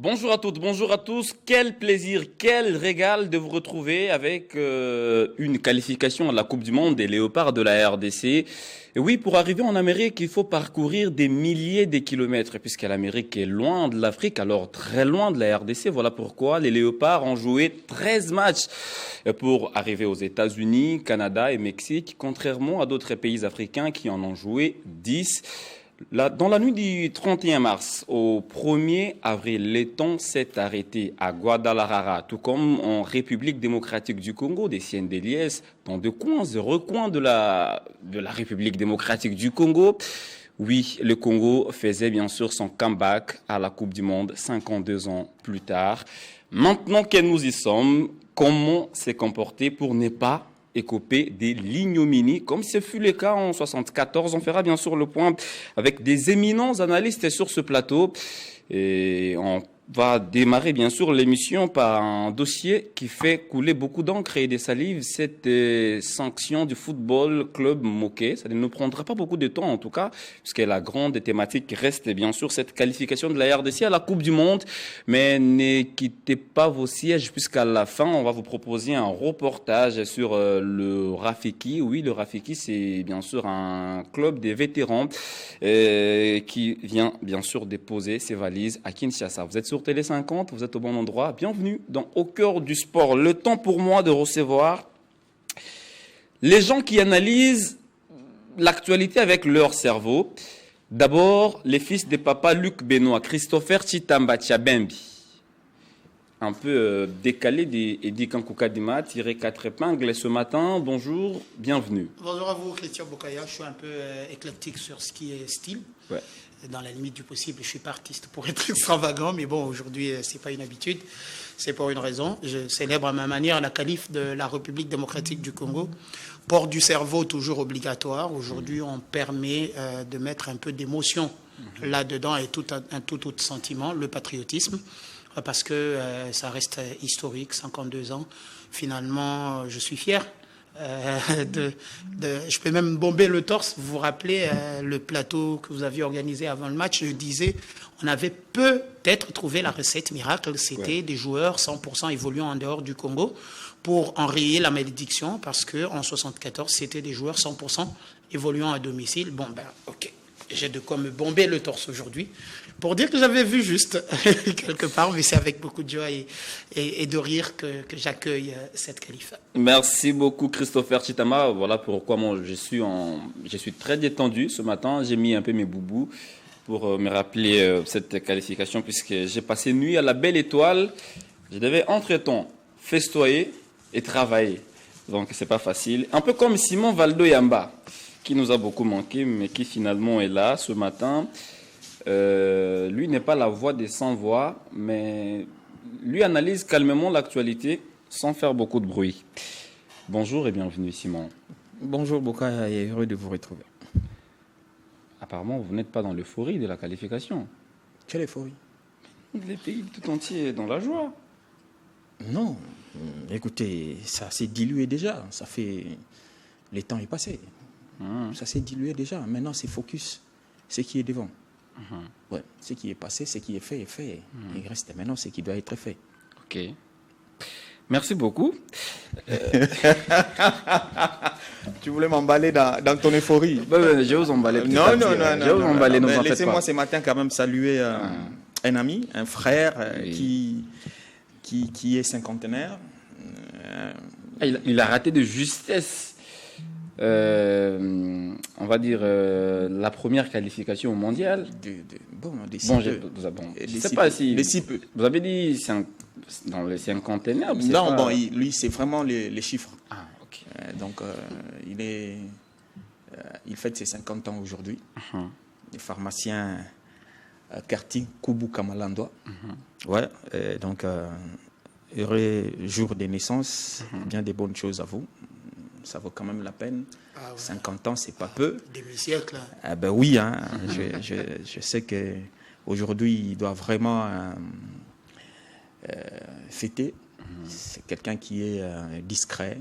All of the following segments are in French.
Bonjour à toutes, bonjour à tous. Quel plaisir, quel régal de vous retrouver avec une qualification à la Coupe du Monde des Léopards de la RDC. Et oui, pour arriver en Amérique, il faut parcourir des milliers de kilomètres, puisque l'Amérique est loin de l'Afrique, alors très loin de la RDC. Voilà pourquoi les Léopards ont joué 13 matchs pour arriver aux États-Unis, Canada et Mexique, contrairement à d'autres pays africains qui en ont joué 10. Dans la nuit du 31 mars au 1er avril, les temps s'est arrêté à Guadalajara, tout comme en République démocratique du Congo, des CNDLS, dans deux coins et recoins de la République démocratique du Congo. Oui, le Congo faisait bien sûr son comeback à la Coupe du Monde 52 ans plus tard. Maintenant que nous y sommes, comment s'est comporté pour ne pas écopé des l'ignominie, comme ce fut le cas en 1974. On fera bien sûr le point avec des éminents analystes sur ce plateau. Et on va démarrer bien sûr l'émission par un dossier qui fait couler beaucoup d'encre et des salives, cette sanction du football club Moké. Ça ne nous prendra pas beaucoup de temps en tout cas, puisque la grande thématique reste bien sûr cette qualification de la RDC à la Coupe du Monde. Mais ne quittez pas vos sièges, puisqu'à la fin, on va vous proposer un reportage sur le Rafiki. Oui, le Rafiki, c'est bien sûr un club des vétérans qui vient bien sûr déposer ses valises à Kinshasa. Vous êtes sur Télé 50, vous êtes au bon endroit. Bienvenue dans Au cœur du sport. Le temps pour moi de recevoir les gens qui analysent l'actualité avec leur cerveau. D'abord, les fils de papa Luc Benoît, Christopher Chitamba Tchabembi. Un peu décalé d'Edi Kankouka-Dima, tiré 4 épingles ce matin. Bonjour, bienvenue. Bonjour à vous, Christian Bokaya. Je suis un peu éclectique sur ce qui est style. Ouais. Dans la limite du possible, je ne suis pas artiste pour être extravagant, mais bon, aujourd'hui, ce n'est pas une habitude. C'est pour une raison. Je célèbre à ma manière la qualif de la République démocratique du Congo. Port du cerveau, toujours obligatoire. Aujourd'hui, on permet de mettre un peu d'émotion là-dedans et un tout autre sentiment, le patriotisme. Parce que ça reste historique, 52 ans. Finalement, je suis fier. Je peux même bomber le torse. Vous vous rappelez le plateau que vous aviez organisé avant le match? Je disais, on avait peut-être trouvé la recette miracle. C'était des joueurs 100% évoluant en dehors du Congo pour enrayer la malédiction, parce qu'en 1974, c'était des joueurs 100% évoluant à domicile. Bon, ben, ok. J'ai de quoi me bomber le torse aujourd'hui pour dire que j'avais vu juste quelque part, mais c'est avec beaucoup de joie et de rire que j'accueille cette qualif. Merci beaucoup Christopher Chitama. Voilà pourquoi moi je suis très détendu ce matin. J'ai mis un peu mes boubous pour me rappeler cette qualification, puisque j'ai passé nuit à la belle étoile. Je devais entre-temps festoyer et travailler. Donc c'est pas facile. Un peu comme Simon Valdo Yamba, qui nous a beaucoup manqué, mais qui finalement est là ce matin. Lui n'est pas la voix des sans-voix, mais lui analyse calmement l'actualité sans faire beaucoup de bruit. Bonjour et bienvenue, Simon. Bonjour, Boka, et heureux de vous retrouver. Apparemment, vous n'êtes pas dans l'euphorie de la qualification. Quelle euphorie? Les pays tout entiers dans la joie. Non, écoutez, ça s'est dilué déjà. Ça fait... Le temps est passé. Ça s'est dilué déjà. Maintenant, c'est focus. Ce qui est devant. Ouais. Ce qui est passé, ce qui est fait est fait. Il reste maintenant ce qui doit être fait. Ok. Merci beaucoup. Tu voulais m'emballer dans ton euphorie? Je vous emballer. Non. Laissez-moi ce matin quand même saluer un ami, un frère qui est cinquantenaire. Il a raté de justesse. On va dire la première qualification au mondial. Je sais pas si vous avez dit dans les cinquantenaires. Non, bon, lui c'est vraiment les chiffres. Ah, ok. Donc il fête ses 50 ans aujourd'hui. Le pharmacien Karti Kubu Kamalandwa. Ouais. Donc heureux jour de naissance. Bien des bonnes choses à vous. Ça vaut quand même la peine. Ah ouais. 50 ans, c'est pas peu. Demi-siècle. Ah ben oui, hein. Je sais qu'aujourd'hui, il doit vraiment fêter. C'est quelqu'un qui est discret,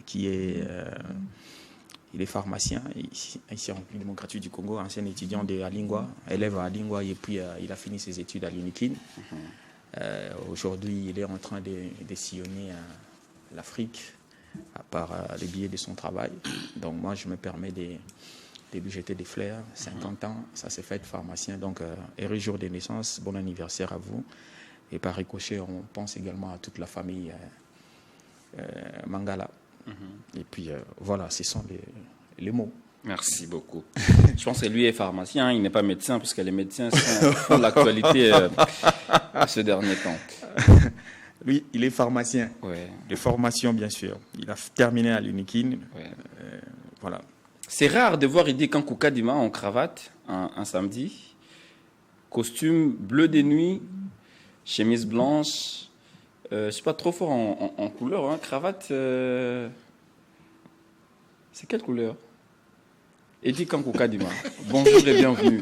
qui est... il est pharmacien, ici en République démocratique du Congo, ancien étudiant de Alingwa, élève à Alingwa, et puis il a fini ses études à l'UNIKIN. Aujourd'hui, il est en train de sillonner l'Afrique par les billets de son travail. Donc moi, je me permets de lui jeter des fleurs. 50 ans, ça s'est fait être pharmacien. Donc, heureux jour de naissance, bon anniversaire à vous. Et par ricochet, on pense également à toute la famille Mangala. Et puis, voilà, ce sont les mots. Merci beaucoup. Je pense que lui est pharmacien, il n'est pas médecin, puisque les médecins font l'actualité ce dernier temps. Lui, il est pharmacien, de formation bien sûr. Il a terminé à l'UNIKIN. Voilà. C'est rare de voir Idi Kankou Kadima en cravate un samedi. Costume bleu de nuit, chemise blanche. Je ne suis pas trop fort en couleur. Hein. Cravate, c'est quelle couleur? Idi Kankou Kadima, bonjour et bienvenue.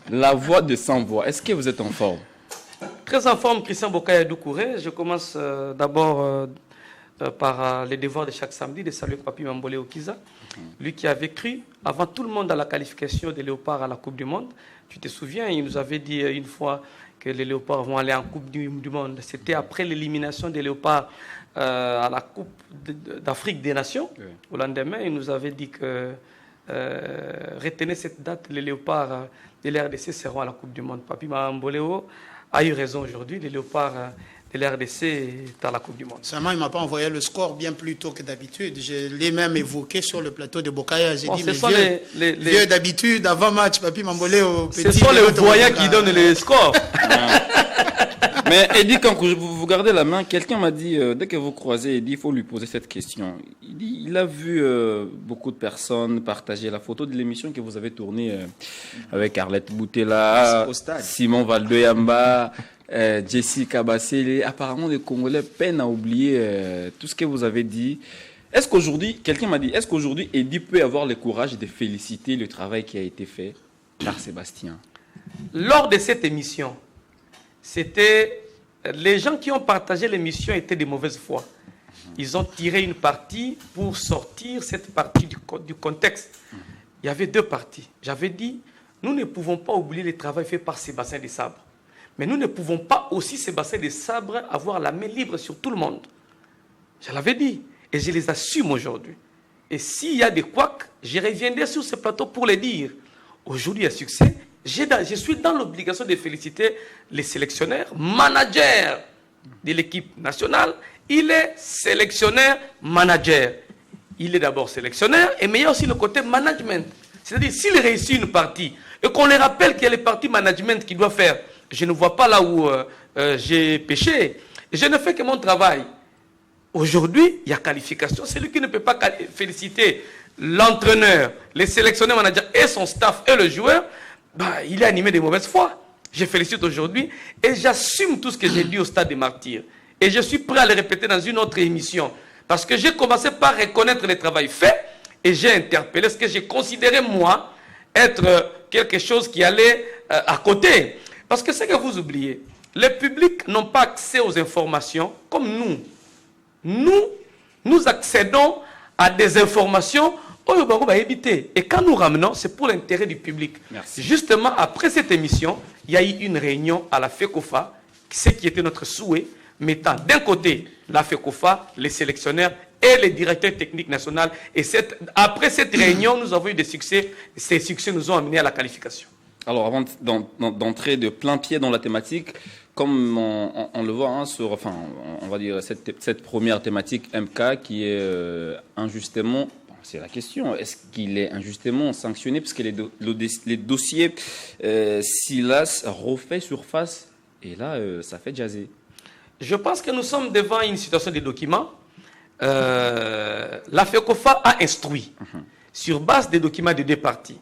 La voix de sans voix, est-ce que vous êtes en forme? Très en forme, Christian Bokaya Doucouré. Je commence d'abord par les devoirs de chaque samedi de saluer Papi Mambolé Okiza, lui qui avait cru avant tout le monde à la qualification des Léopards à la Coupe du Monde. Tu te souviens, il nous avait dit une fois que les Léopards vont aller en Coupe du Monde. C'était après l'élimination des Léopards à la Coupe d'Afrique des Nations. Oui. Au lendemain, il nous avait dit que retenez cette date, les Léopards de l'RDC seront à la Coupe du Monde. Papi Mamboléo a eu raison aujourd'hui, les Léopards de l'RDC est à la Coupe du Monde. Seulement, il ne m'a pas envoyé le score bien plus tôt que d'habitude. Je l'ai même évoqué sur le plateau de Bokaya. J'ai dit, mais vieux d'habitude, avant match, Papi Mamboléo, petit... Ce sont les voyants qui donnent les scores. Mais Idi, quand vous gardez la main, quelqu'un m'a dit, dès que vous croisez Idi, il faut lui poser cette question. Il dit, il a vu beaucoup de personnes partager la photo de l'émission que vous avez tournée avec Arlette Boutella, Simon Valdoyamba, Jessica Bassele. Apparemment, les Congolais peinent à oublier tout ce que vous avez dit. Est-ce qu'aujourd'hui, quelqu'un m'a dit, est-ce qu'aujourd'hui Idi peut avoir le courage de féliciter le travail qui a été fait par Sébastien? Lors de cette émission, c'était les gens qui ont partagé l'émission étaient de mauvaise foi. Ils ont tiré une partie pour sortir cette partie du contexte. Il y avait deux parties. J'avais dit, nous ne pouvons pas oublier le travail fait par Sébastien Desabre. Mais nous ne pouvons pas aussi, Sébastien Desabre, avoir la main libre sur tout le monde. Je l'avais dit et je les assume aujourd'hui. Et s'il y a des couacs, je reviendrai sur ce plateau pour les dire. Aujourd'hui, il y a succès. Je suis dans l'obligation de féliciter les sélectionneurs, managers de l'équipe nationale. Il est sélectionneur, manager. Il est d'abord sélectionneur, et mais il y a aussi le côté management. C'est-à-dire, s'il réussit une partie, et qu'on les rappelle qu'il y a les parties management qu'il doit faire, je ne vois pas là où j'ai péché. Je ne fais que mon travail. Aujourd'hui, il y a qualification. Celui qui ne peut pas féliciter l'entraîneur, les sélectionneurs, managers et son staff et le joueur, il est animé de mauvaise foi. Je félicite aujourd'hui et j'assume tout ce que j'ai dit au Stade des Martyrs. Et je suis prêt à le répéter dans une autre émission. Parce que j'ai commencé par reconnaître le travail fait et j'ai interpellé ce que j'ai considéré, moi, être quelque chose qui allait à côté. Parce que c'est que vous oubliez, les publics n'ont pas accès aux informations comme nous. Nous accédons à des informations. Et quand nous ramenons, c'est pour l'intérêt du public. Merci. Justement, après cette émission, il y a eu une réunion à la FECOFA, ce qui était notre souhait, mettant d'un côté la FECOFA, les sélectionneurs et les directeurs techniques nationaux. Et après cette réunion, nous avons eu des succès. Ces succès nous ont amenés à la qualification. Alors, avant d'entrer de plein pied dans la thématique, comme on le voit, hein, on va dire cette première thématique MK qui est injustement... C'est la question. Est-ce qu'il est injustement sanctionné puisque les dossiers Silas refait surface et là, ça fait jaser? Je pense que nous sommes devant une situation de documents. La FECOFA a instruit sur base des documents de deux parties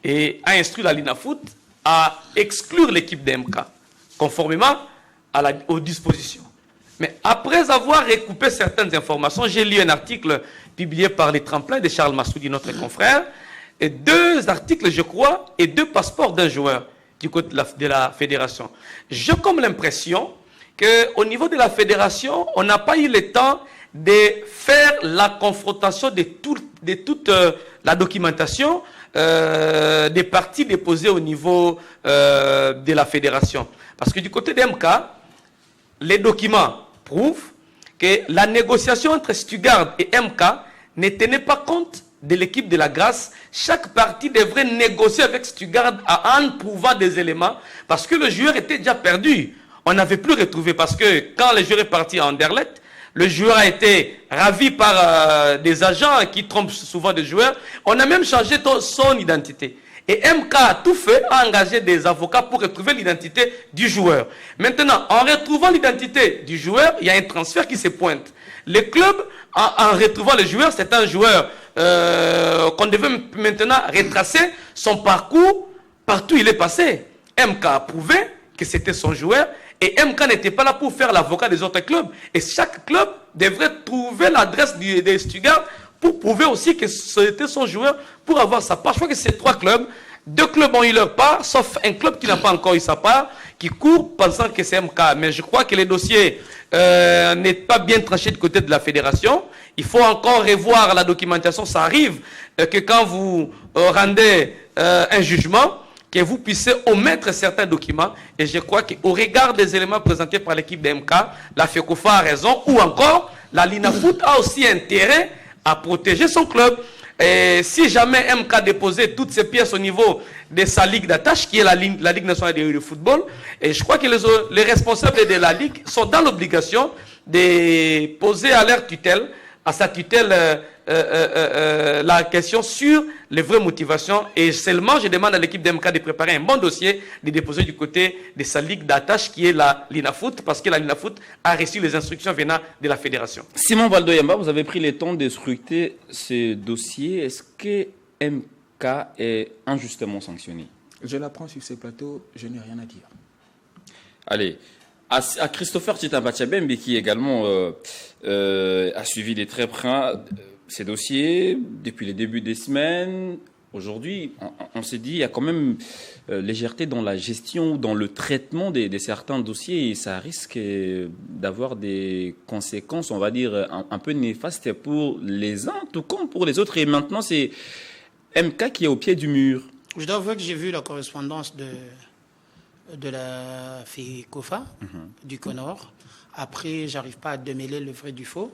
et a instruit la LINAFOOT à exclure l'équipe d'MK conformément aux dispositions. Mais après avoir recoupé certaines informations, j'ai lu un article publié par les tremplins de Charles Massoudi, notre confrère, et deux articles, je crois, et deux passeports d'un joueur du côté de la fédération. J'ai comme l'impression qu'au niveau de la fédération, on n'a pas eu le temps de faire la confrontation de toute la documentation des parties déposées au niveau de la fédération. Parce que du côté d'MK, les documents prouvent que la négociation entre Stuttgart et MK ne tenait pas compte de l'équipe de la Grâce. Chaque partie devrait négocier avec Stuttgart en prouvant des éléments parce que le joueur était déjà perdu. On n'avait plus retrouvé parce que quand le joueur est parti à Anderlecht, le joueur a été ravi par des agents qui trompent souvent des joueurs. On a même changé son identité. Et MK a tout fait, a engagé des avocats pour retrouver l'identité du joueur. Maintenant, en retrouvant l'identité du joueur, il y a un transfert qui se pointe. Le club, en retrouvant le joueur, c'est un joueur qu'on devait maintenant retracer son parcours partout où il est passé. MK a prouvé que c'était son joueur et MK n'était pas là pour faire l'avocat des autres clubs. Et chaque club devrait trouver l'adresse de Stuttgart pour prouver aussi que c'était son joueur pour avoir sa part. Je crois que c'est 3 clubs. 2 clubs ont eu leur part, sauf un club qui n'a pas encore eu sa part, qui court pensant que c'est MK. Mais je crois que le dossier n'est pas bien tranché du côté de la fédération. Il faut encore revoir la documentation. Ça arrive que quand vous rendez un jugement, que vous puissiez omettre certains documents. Et je crois qu'au regard des éléments présentés par l'équipe de MK, la FECOFA a raison, ou encore la Linafoot a aussi intérêt à protéger son club. Et si jamais MK déposait toutes ses pièces au niveau de sa ligue d'attache, qui est la Ligue nationale de football, et je crois que les responsables de la ligue sont dans l'obligation de poser à leur tutelle, à sa tutelle, la question sur les vraies motivations. Et seulement, je demande à l'équipe d'MK de préparer un bon dossier, de déposer du côté de sa ligue d'attache, qui est la Linafoot, parce que la Linafoot a reçu les instructions venant de la fédération. Simon Valdoyamba, vous avez pris le temps de scruter ce dossier. Est-ce que MK est injustement sanctionné? Je l'apprends sur ce plateau, je n'ai rien à dire. Allez. À Christopher Tchitambachabembe, qui également a suivi de très près ces dossiers depuis le début des semaines. Aujourd'hui, on s'est dit il y a quand même légèreté dans la gestion ou dans le traitement de certains dossiers et ça risque d'avoir des conséquences, on va dire, un peu néfastes pour les uns, tout comme pour les autres. Et maintenant, c'est MK qui est au pied du mur. Je dois avouer que j'ai vu la correspondance de la FECOFA, du CONOR. Après, j'arrive pas à démêler le vrai du faux.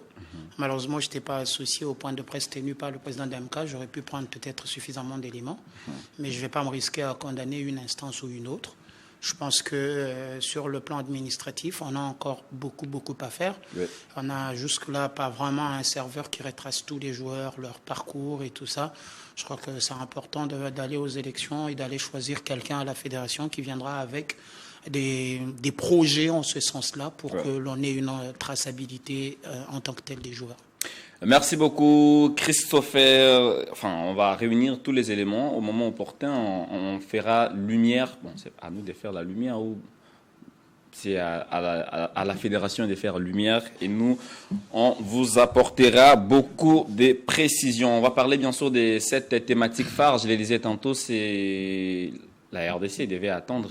Malheureusement, je n'étais pas associé au point de presse tenu par le président d'MK. J'aurais pu prendre peut-être suffisamment d'éléments, mais je ne vais pas me risquer à condamner une instance ou une autre. Je pense que sur le plan administratif, on a encore beaucoup à faire. Oui. On n'a jusque-là pas vraiment un serveur qui retrace tous les joueurs, leur parcours et tout ça. Je crois que c'est important d'aller aux élections et d'aller choisir quelqu'un à la fédération qui viendra avec des projets en ce sens-là pour que l'on ait une traçabilité en tant que telle des joueurs. Merci beaucoup, Christopher. Enfin, on va réunir tous les éléments. Au moment opportun, on fera lumière. Bon, c'est à nous de faire la lumière ou c'est à la fédération de faire lumière. Et nous, on vous apportera beaucoup de précisions. On va parler bien sûr de cette thématique phare. Je le disais tantôt, c'est la RDC devait attendre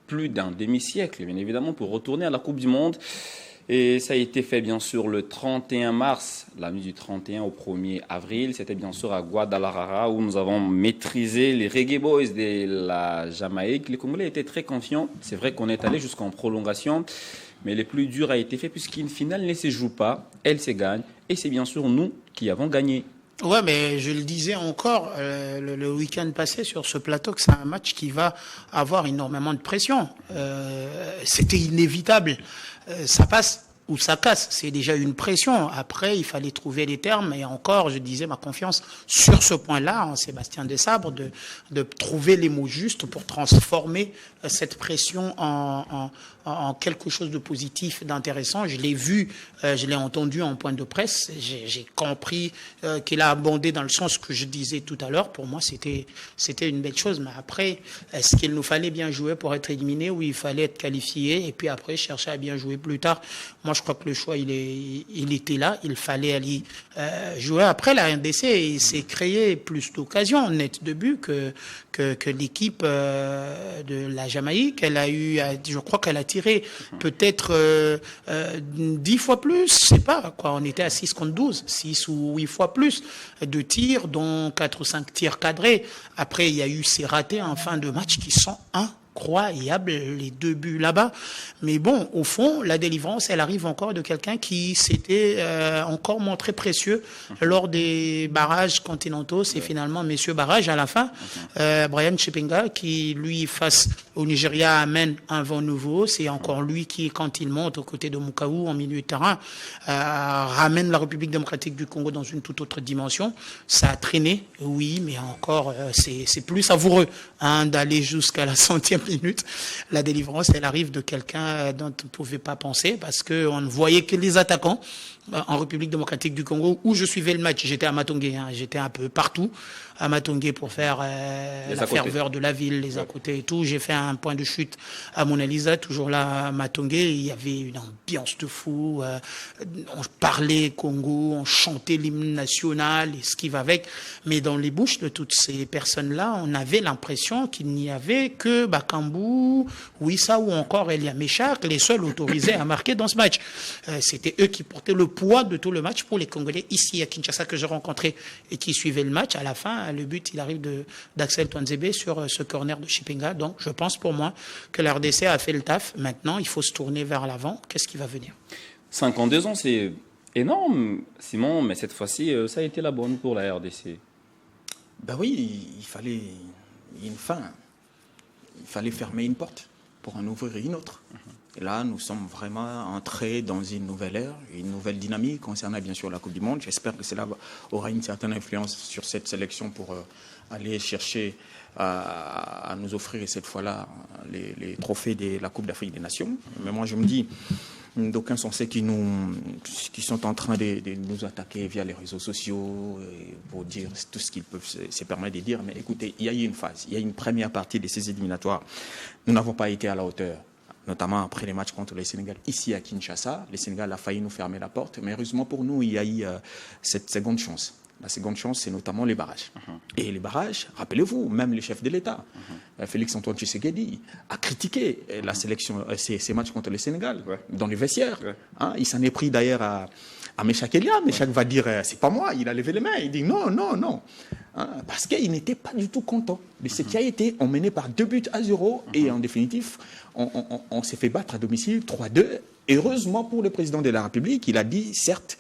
plus d'un demi-siècle, bien évidemment, pour retourner à la Coupe du Monde. Et ça a été fait, bien sûr, le 31 mars, la nuit du 31 au 1er avril. C'était bien sûr à Guadalajara où nous avons maîtrisé les Reggae Boys de la Jamaïque. Les Congolais étaient très confiants. C'est vrai qu'on est allé jusqu'en prolongation. Mais le plus dur a été fait puisqu'une finale ne se joue pas, elle se gagne. Et c'est bien sûr nous qui avons gagné. Ouais, mais je le disais encore le week-end passé sur ce plateau que c'est un match qui va avoir énormément de pression. C'était inévitable. Ça passe ou ça casse. C'est déjà une pression. Après, il fallait trouver les termes. Et encore, je disais ma confiance sur ce point-là en Sébastien Desabre de trouver les mots justes pour transformer cette pression en quelque chose de positif, d'intéressant. Je l'ai vu, je l'ai entendu en point de presse. J'ai compris qu'il a abondé dans le sens que je disais tout à l'heure. Pour moi, c'était une belle chose. Mais après, est-ce qu'il nous fallait bien jouer pour être éliminé ou il fallait être qualifié et puis après chercher à bien jouer plus tard? Moi, je crois que le choix, il était là. Il fallait aller jouer. Après, la RDC s'est créé plus d'occasions nettes de but que l'équipe de la Jamaïque. Elle a eu, je crois qu'elle a tiré peut-être 10 fois plus, je sais pas quoi. On était à 6 contre 12, 6 ou 8 fois plus de tirs, dont 4 ou 5 tirs cadrés. Après, il y a eu ces ratés en fin de match qui sont incroyable, les 2 buts là-bas. Mais bon, au fond, la délivrance, elle arrive encore de quelqu'un qui s'était encore montré précieux lors des barrages continentaux. C'est finalement messieurs barrages à la fin. Brian Chipinga, qui lui, face au Nigeria, amène un vent nouveau. C'est encore lui qui, quand il monte aux côtés de Mukaou en milieu de terrain, ramène la République démocratique du Congo dans une toute autre dimension. Ça a traîné, oui, mais encore, c'est plus savoureux d'aller jusqu'à la 100e minute. La délivrance, elle arrive de quelqu'un dont on ne pouvait pas penser, parce qu'on ne voyait que les attaquants en République démocratique du Congo, où je suivais le match. J'étais à Matongé, j'étais un peu partout à Matongé pour faire la ferveur de la ville, les à côté et tout. J'ai fait un point de chute à Mona Lisa, toujours là à Matongé. Il y avait une ambiance de fou. On parlait Congo, on chantait l'hymne national et ce qui va avec. Mais dans les bouches de toutes ces personnes-là, on avait l'impression qu'il n'y avait que Bakambu, Wissa ou encore Elia Meshak, les seuls autorisés à marquer dans ce match. C'était eux qui portaient le poids de tout le match pour les Congolais ici à Kinshasa que j'ai rencontré et qui suivaient le match. À la fin, le but, il arrive d'Axel Twanzebe sur ce corner de Chipinga. Donc, je pense pour moi que la RDC a fait le taf. Maintenant, il faut se tourner vers l'avant. Qu'est-ce qui va venir? 52 ans, c'est énorme, Simon, mais cette fois-ci, ça a été la bonne pour la RDC. Ben oui, il fallait une fin. Il fallait fermer une porte pour en ouvrir une autre. Et là, nous sommes vraiment entrés dans une nouvelle ère, une nouvelle dynamique concernant bien sûr la Coupe du Monde. J'espère que cela aura une certaine influence sur cette sélection pour aller chercher à nous offrir cette fois-là les trophées de la Coupe d'Afrique des Nations. Mais moi, je me dis, d'aucuns sont ceux qui sont en train de nous attaquer via les réseaux sociaux pour dire tout ce qu'ils peuvent se permettre de dire. Mais écoutez, il y a eu une phase, il y a une première partie de ces éliminatoires. Nous n'avons pas été à la hauteur, notamment après les matchs contre le Sénégal ici à Kinshasa. Le Sénégal a failli nous fermer la porte, mais heureusement pour nous, il y a eu cette seconde chance. La seconde chance, c'est notamment les barrages. Et les barrages, rappelez-vous, même le chef de l'État, Félix-Antoine Tshisekedi, a critiqué la sélection, ces matchs contre le Sénégal, dans les vestiaires. Il s'en est pris d'ailleurs à Meshak Elia. Meshak va dire, c'est pas moi, il a levé les mains. Il dit non, non, non. Parce qu'il n'était pas du tout content de ce qui a été emmené par 2-0. Et en définitive, on s'est fait battre à domicile 3-2. Heureusement pour le président de la République, il a dit, certes,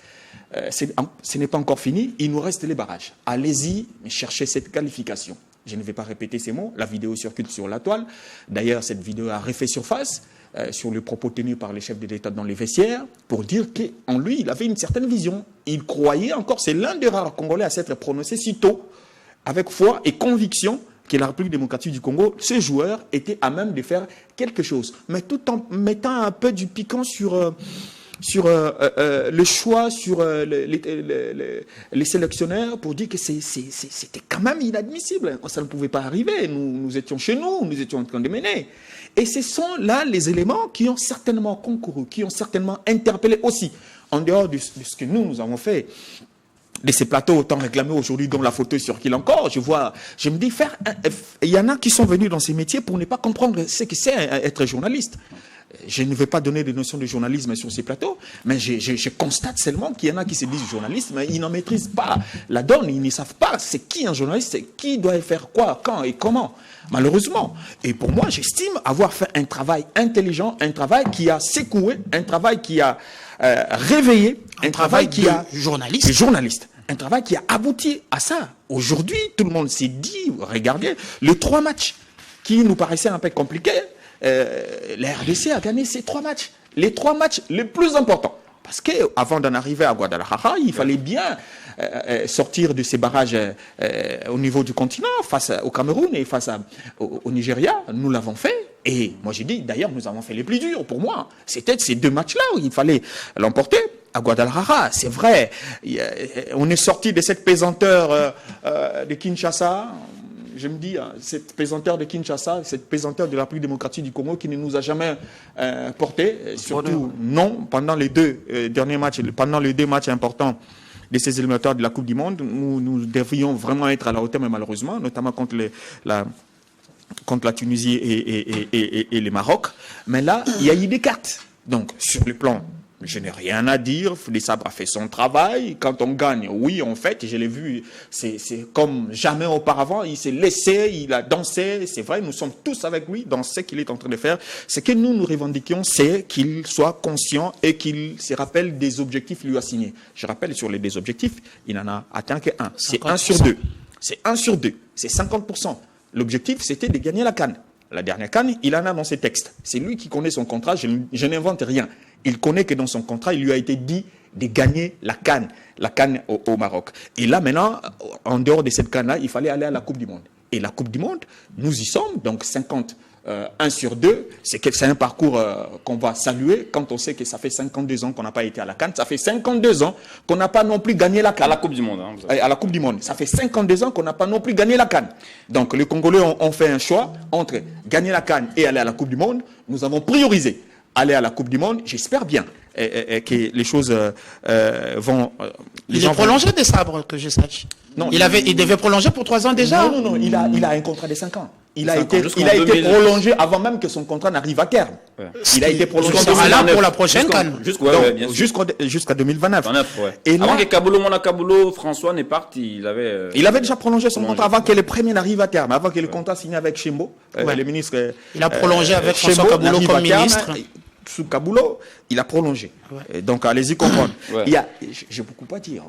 ce n'est pas encore fini, il nous reste les barrages. Allez-y, cherchez cette qualification. Je ne vais pas répéter ces mots, la vidéo circule sur la toile. D'ailleurs, cette vidéo a refait surface sur le propos tenu par les chefs de l'État dans les vestiaires pour dire qu'en lui, il avait une certaine vision. Il croyait encore, c'est l'un des rares Congolais à s'être prononcé si tôt, avec foi et conviction, que la République démocratique du Congo, ce joueur était à même de faire quelque chose. Mais tout en mettant un peu du piquant sur le choix, sur les sélectionneurs, pour dire que c'était quand même inadmissible. Ça ne pouvait pas arriver. Nous étions chez nous, nous étions en train de mener. Et ce sont là les éléments qui ont certainement concouru, qui ont certainement interpellé aussi, en dehors de ce que nous avons fait, de ces plateaux autant réclamés aujourd'hui, dont la photo circule encore. Je me dis, il y en a qui sont venus dans ces métiers pour ne pas comprendre ce que c'est être journaliste. Je ne vais pas donner des notions de journalisme sur ces plateaux, mais je constate seulement qu'il y en a qui se disent journalistes, mais ils n'en maîtrisent pas la donne, ils ne savent pas c'est qui un journaliste, c'est qui doit faire quoi, quand et comment, malheureusement. Et pour moi, j'estime avoir fait un travail intelligent, un travail qui a secoué, un travail qui a réveillé, un travail qui a... Journaliste. Un travail qui a abouti à ça. Aujourd'hui, tout le monde s'est dit, regardez, les 3 matchs qui nous paraissaient un peu compliqués, la RDC a gagné ces 3 matchs. Les 3 matchs les plus importants. Parce qu'avant d'en arriver à Guadalajara, il fallait bien sortir de ces barrages au niveau du continent, face au Cameroun et face au Nigeria. Nous l'avons fait. Et moi j'ai dit, d'ailleurs, nous avons fait les plus durs pour moi. C'était ces 2 matchs-là où il fallait l'emporter. À Guadalajara, c'est vrai, on est sorti de cette pesanteur de Kinshasa. Je me dis, cette pesanteur de Kinshasa, cette pesanteur de la République démocratique du Congo qui ne nous a jamais porté, surtout non, pendant les 2 derniers matchs, pendant les 2 matchs importants de ces éliminatoires de la Coupe du Monde, nous devrions vraiment être à la hauteur, mais malheureusement, notamment contre la Tunisie et le Maroc. Mais là, il y a eu des cartes. Donc, sur le plan Je n'ai rien à dire. Foulé Sabre a fait son travail. Quand on gagne, oui, en fait, je l'ai vu, c'est comme jamais auparavant. Il s'est laissé, il a dansé. C'est vrai, nous sommes tous avec lui dans ce qu'il est en train de faire. Ce que nous revendiquons, c'est qu'il soit conscient et qu'il se rappelle des objectifs qu'il lui a signés. Je rappelle, sur les deux objectifs, il n'en a atteint que un. C'est 1 sur 2. C'est 1 sur 2. C'est 50%. L'objectif, c'était de gagner la CAN. La dernière CAN, il en a dans ses textes. C'est lui qui connaît son contrat. Je n'invente rien. Il connaît que dans son contrat, il lui a été dit de gagner la CAN au Maroc. Et là, maintenant, en dehors de cette CAN-là, il fallait aller à la Coupe du Monde. Et la Coupe du Monde, nous y sommes, donc 1 sur 2, c'est un parcours qu'on va saluer quand on sait que ça fait 52 ans qu'on n'a pas été à la CAN. Ça fait 52 ans qu'on n'a pas non plus gagné la CAN. À la Coupe du Monde. Hein, à la Coupe du Monde. Ça fait 52 ans qu'on n'a pas non plus gagné la CAN. Donc les Congolais ont fait un choix entre gagner la CAN et aller à la Coupe du Monde. Nous avons priorisé aller à la Coupe du Monde. J'espère bien que les choses vont... Il est prolongé des Sabres, que je sache. Non, il devait prolonger pour 3 ans déjà. Non, il a un contrat de 5 ans. Il a été prolongé avant même que son contrat n'arrive à terme. Ouais. Il a été prolongé pour la prochaine CAN. Jusqu'à 2029. Et avant que Mona Kabulo, François n'est parti, il avait déjà prolongé son contrat avant que le premier n'arrive à terme, avant que le contrat signé avec Chembo, le ministre. Il a prolongé avec François Kabulo comme ministre. Sous Kabulo, il a prolongé. Ouais. Donc, allez-y comprendre. Ouais. Je ne peux pas dire.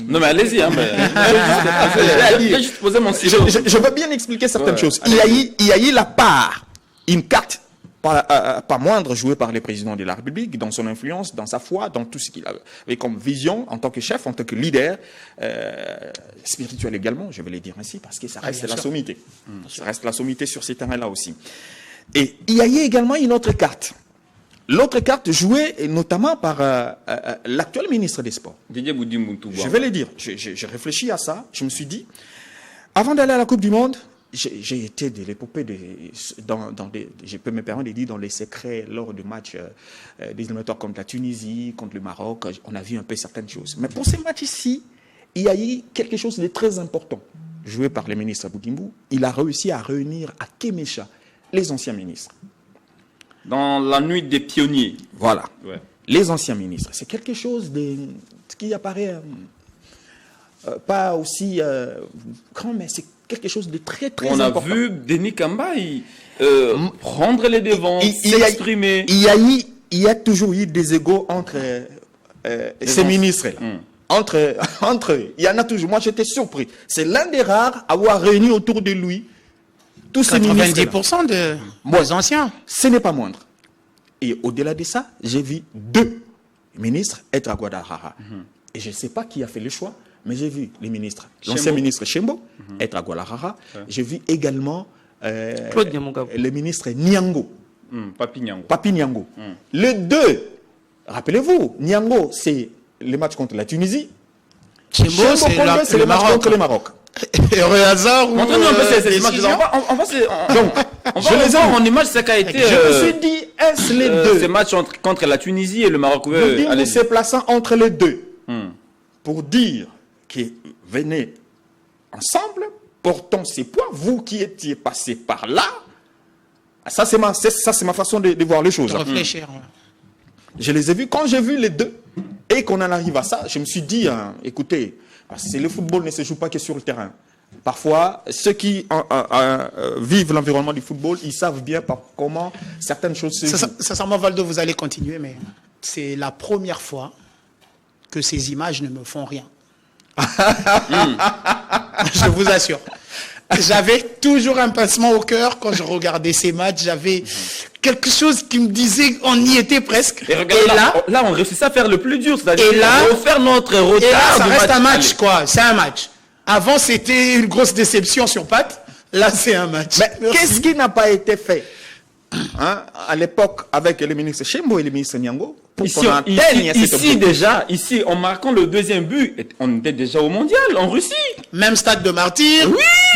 Non, mais allez-y. Hein, je veux bien expliquer certaines choses. Il y a eu la part, une carte pas moindre jouée par le président de la République, dans son influence, dans sa foi, dans tout ce qu'il avait comme vision en tant que chef, en tant que leader, spirituel également, je vais le dire ainsi, parce que ça reste la sommité. Ça reste la sommité sur ces terrains-là aussi. Et il y a eu également une autre carte. L'autre carte jouée notamment par l'actuel ministre des Sports. Je vais le dire, j'ai réfléchi à ça, je me suis dit, avant d'aller à la Coupe du Monde, j'ai été de l'épopée, je peux me permettre de dire, dans les secrets lors du match des éliminatoires contre la Tunisie, contre le Maroc, on a vu un peu certaines choses. Mais pour ces matchs-ci, il y a eu quelque chose de très important, joué par le ministre Boudimbu. Il a réussi à réunir à Kémécha les anciens ministres. Dans la nuit des pionniers. Voilà. Ouais. Les anciens ministres. C'est quelque chose qui apparaît pas aussi grand, mais c'est quelque chose de très, très important. On a vu Denis Kamba prendre les devants, s'exprimer. Il y a toujours eu des égos entre ces ministres-là. Entre eux. Il y en a toujours. Moi, j'étais surpris. C'est l'un des rares à avoir réuni autour de lui tous ces ministres. 90% des anciens. Ce n'est pas moindre. Et au-delà de ça, j'ai vu 2 ministres être à Guadalajara. Et je ne sais pas qui a fait le choix, mais j'ai vu les ministres, l'ancien ministre Chembo être à Guadalajara. J'ai vu également le ministre Niango. Papi Niango. Les 2, rappelez-vous, Niango, c'est le match contre la Tunisie. Chembo, c'est le match contre le Maroc. Heureux hasard ou montrez-nous un peu ces images. On va les voir en image, ça qui a été. Je me suis dit, est-ce les deux? Ces matchs contre la Tunisie et le Maroc. Nous se plaçant entre les deux pour dire que venez ensemble, portons ces poids, vous qui étiez passés par là. Ça, c'est ma façon de voir les choses. De réfléchir. Je les ai vus. Quand j'ai vu les deux et qu'on en arrive à ça, je me suis dit, écoutez, parce que le football ne se joue pas que sur le terrain. Parfois, ceux qui vivent l'environnement du football, ils savent bien comment certaines choses se jouent. Sincèrement, Valdo, vous allez continuer, mais c'est la première fois que ces images ne me font rien. Je vous assure. J'avais toujours un pincement au cœur quand je regardais ces matchs. J'avais quelque chose qui me disait on y était presque. Et regarde, là, on réussit à faire le plus dur, c'est-à-dire refaire notre retard. Et là, ça reste un match, quoi. C'est un match. Avant, c'était une grosse déception sur patte. Là, c'est un match. Mais qu'est-ce qui n'a pas été fait à l'époque avec le ministre Chembo et le ministre Niango pour qu'on atteigne cet objectif. Ici, en marquant le 2e but, on était déjà au mondial, en Russie. Même stade de martyr,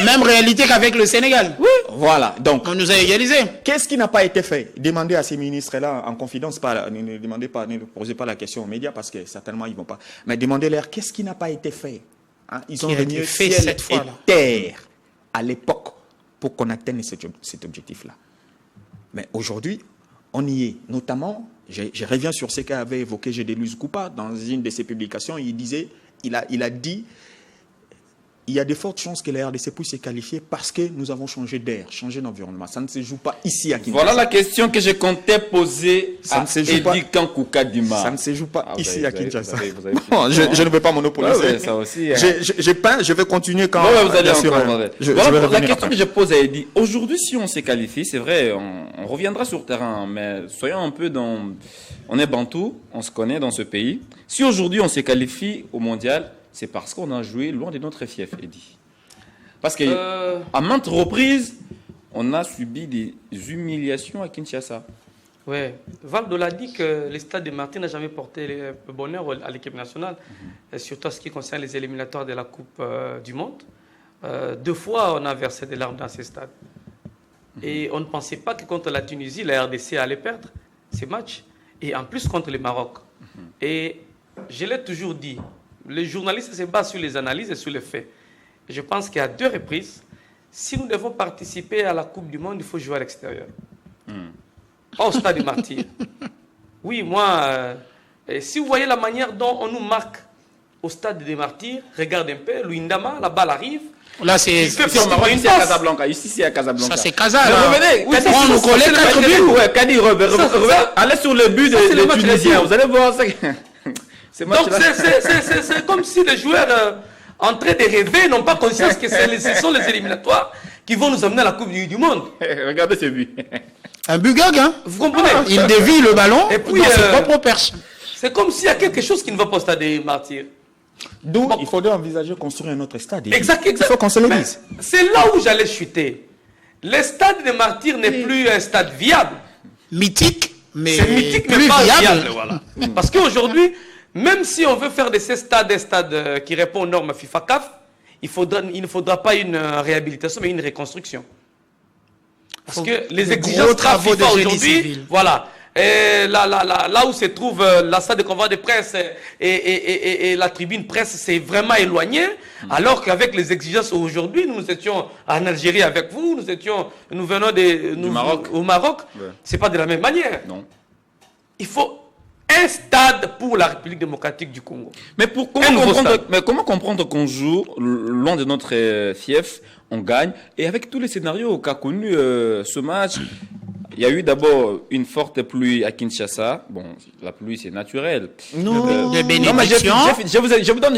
même réalité qu'avec le Sénégal. Oui. Voilà, donc. On nous a égalisé. Qu'est-ce qui n'a pas été fait? Demandez à ces ministres-là en confidence, ne posez pas la question aux médias parce que certainement ils ne vont pas. Mais demandez-leur qu'est-ce qui n'a pas été fait. Ils ont renié ciel cette fois et terre à l'époque pour qu'on atteigne cet objectif-là. Mais aujourd'hui, on y est. Notamment, je reviens sur ce qu'avait évoqué Gédélus Koupa dans une de ses publications. Il disait, il a dit, il y a de fortes chances que la RDC puisse se qualifier parce que nous avons changé d'air, changé d'environnement. Ça ne se joue pas ici à Kinshasa. Voilà la question que je comptais poser à Edi Kankouka Dima. Ça ne se joue pas ici à Kinshasa. Non, je ne veux pas monopoliser. Ouais, ça aussi, je vais continuer quand... vous allez encore. Voilà la question après. que je pose à Edi. Aujourd'hui, si on s'est qualifié, c'est vrai, on reviendra sur le terrain, mais soyons un peu dans... On est Bantou, on se connaît dans ce pays. Si aujourd'hui on s'est qualifié au mondial, c'est parce qu'on a joué loin de notre fief, Eddy. Parce qu'à maintes reprises, on a subi des humiliations à Kinshasa. Oui, Valdo l'a dit que le stade de Martin n'a jamais porté le bonheur à l'équipe nationale, surtout en ce qui concerne les éliminatoires de la Coupe du Monde. 2 fois, on a versé des larmes dans ces stades. Et on ne pensait pas que contre la Tunisie, la RDC allait perdre ces matchs. Et en plus contre le Maroc. Et je l'ai toujours dit, les journalistes se basent sur les analyses et sur les faits. Et je pense qu'à 2 reprises, si nous devons participer à la Coupe du Monde, il faut jouer à l'extérieur. Au stade des Martyrs. Oui, moi, si vous voyez la manière dont on nous marque au stade des Martyrs, regardez un peu, Luindama, la balle arrive. Là, c'est au Maroc, ici à Casablanca. Ici, c'est à Casablanca. Ça, c'est Casa. Revenez, Oui, on nous collait 4 buts. Ouais, Kadi, allez sur le but des Tunisiens. Vous allez voir ça. Donc, c'est comme si les joueurs en train de rêver n'ont pas conscience que ce sont les éliminatoires qui vont nous amener à la Coupe du Monde. Regardez ce but. Un but gag, hein. Vous comprenez? Il dévie le ballon et puis, dans ses propres perches. C'est comme s'il y a quelque chose qui ne va pas au stade des Martyrs. D'où il faudrait envisager de construire un autre stade. Exact. Il faut qu'on se le dise. C'est là où j'allais chuter. Le stade des Martyrs n'est plus un stade viable. Mythique, mais c'est mythique, mais plus pas viable. Voilà. Parce qu'aujourd'hui, même si on veut faire de ces stades des stades qui répondent aux normes FIFA CAF, il ne faudra pas une réhabilitation, mais une reconstruction. Parce que les exigences travaux FIFA de génie aujourd'hui, civil. voilà. Et là où se trouve la salle de convoi de presse et la tribune presse, c'est vraiment éloigné. Alors qu'avec les exigences aujourd'hui, nous étions en Algérie avec vous, nous venons du Maroc. Au Maroc. Ouais. C'est pas de la même manière. Non. Il faut un stade pour la République démocratique du Congo. Mais comment comprendre qu'on joue loin de notre fief, on gagne, et avec tous les scénarios qu'a connu ce match, il y a eu d'abord une forte pluie à Kinshasa. Bon, la pluie c'est naturel. De bénédiction. Non, mais je vous donne,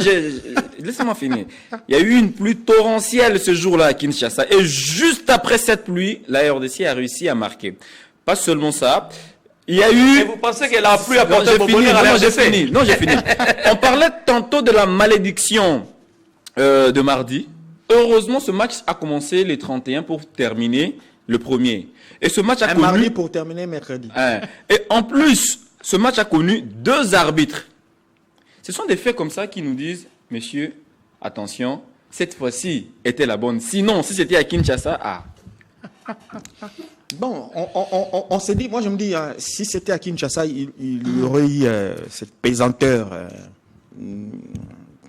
laissez-moi finir. Il y a eu une pluie torrentielle ce jour-là à Kinshasa, et juste après cette pluie, la RDC a réussi à marquer. Pas seulement ça. Il y a eu... Et vous pensez que la pluie a porté au bonheur à la RDC? Non, j'ai fini. On parlait tantôt de la malédiction de mardi. Heureusement, ce match a commencé le 31 pour terminer le 1er. Et ce match a connu... mardi pour terminer mercredi. Et en plus, ce match a connu 2 arbitres. Ce sont des faits comme ça qui nous disent, messieurs, attention, cette fois-ci était la bonne. Sinon, si c'était à Kinshasa, Bon, on s'est dit, moi je me dis, si c'était à Kinshasa, il y aurait eu cette pesanteur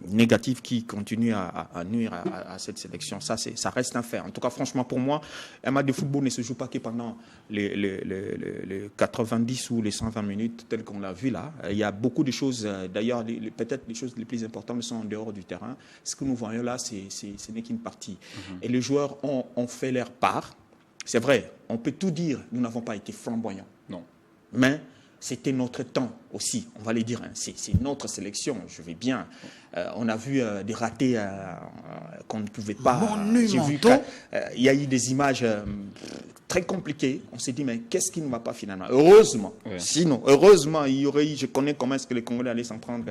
négative qui continue à nuire à cette sélection. Ça reste un fait. En tout cas, franchement, pour moi, un match de football ne se joue pas que pendant les 90 ou les 120 minutes, tel qu'on l'a vu là. Il y a beaucoup de choses, d'ailleurs, peut-être les choses les plus importantes sont en dehors du terrain. Ce que nous voyons là, ce n'est qu'une partie. Et les joueurs ont fait leur part. C'est vrai, on peut tout dire, nous n'avons pas été flamboyants. non. Mais c'était notre temps aussi, on va le dire. C'est notre sélection, je vais bien. On a vu des ratés qu'on ne pouvait pas. J'ai vu qu'il y a eu des images très compliquées. On s'est dit, mais qu'est-ce qui ne va pas finalement? Heureusement, sinon, heureusement, il y aurait eu, je connais comment est-ce que les Congolais allaient s'en prendre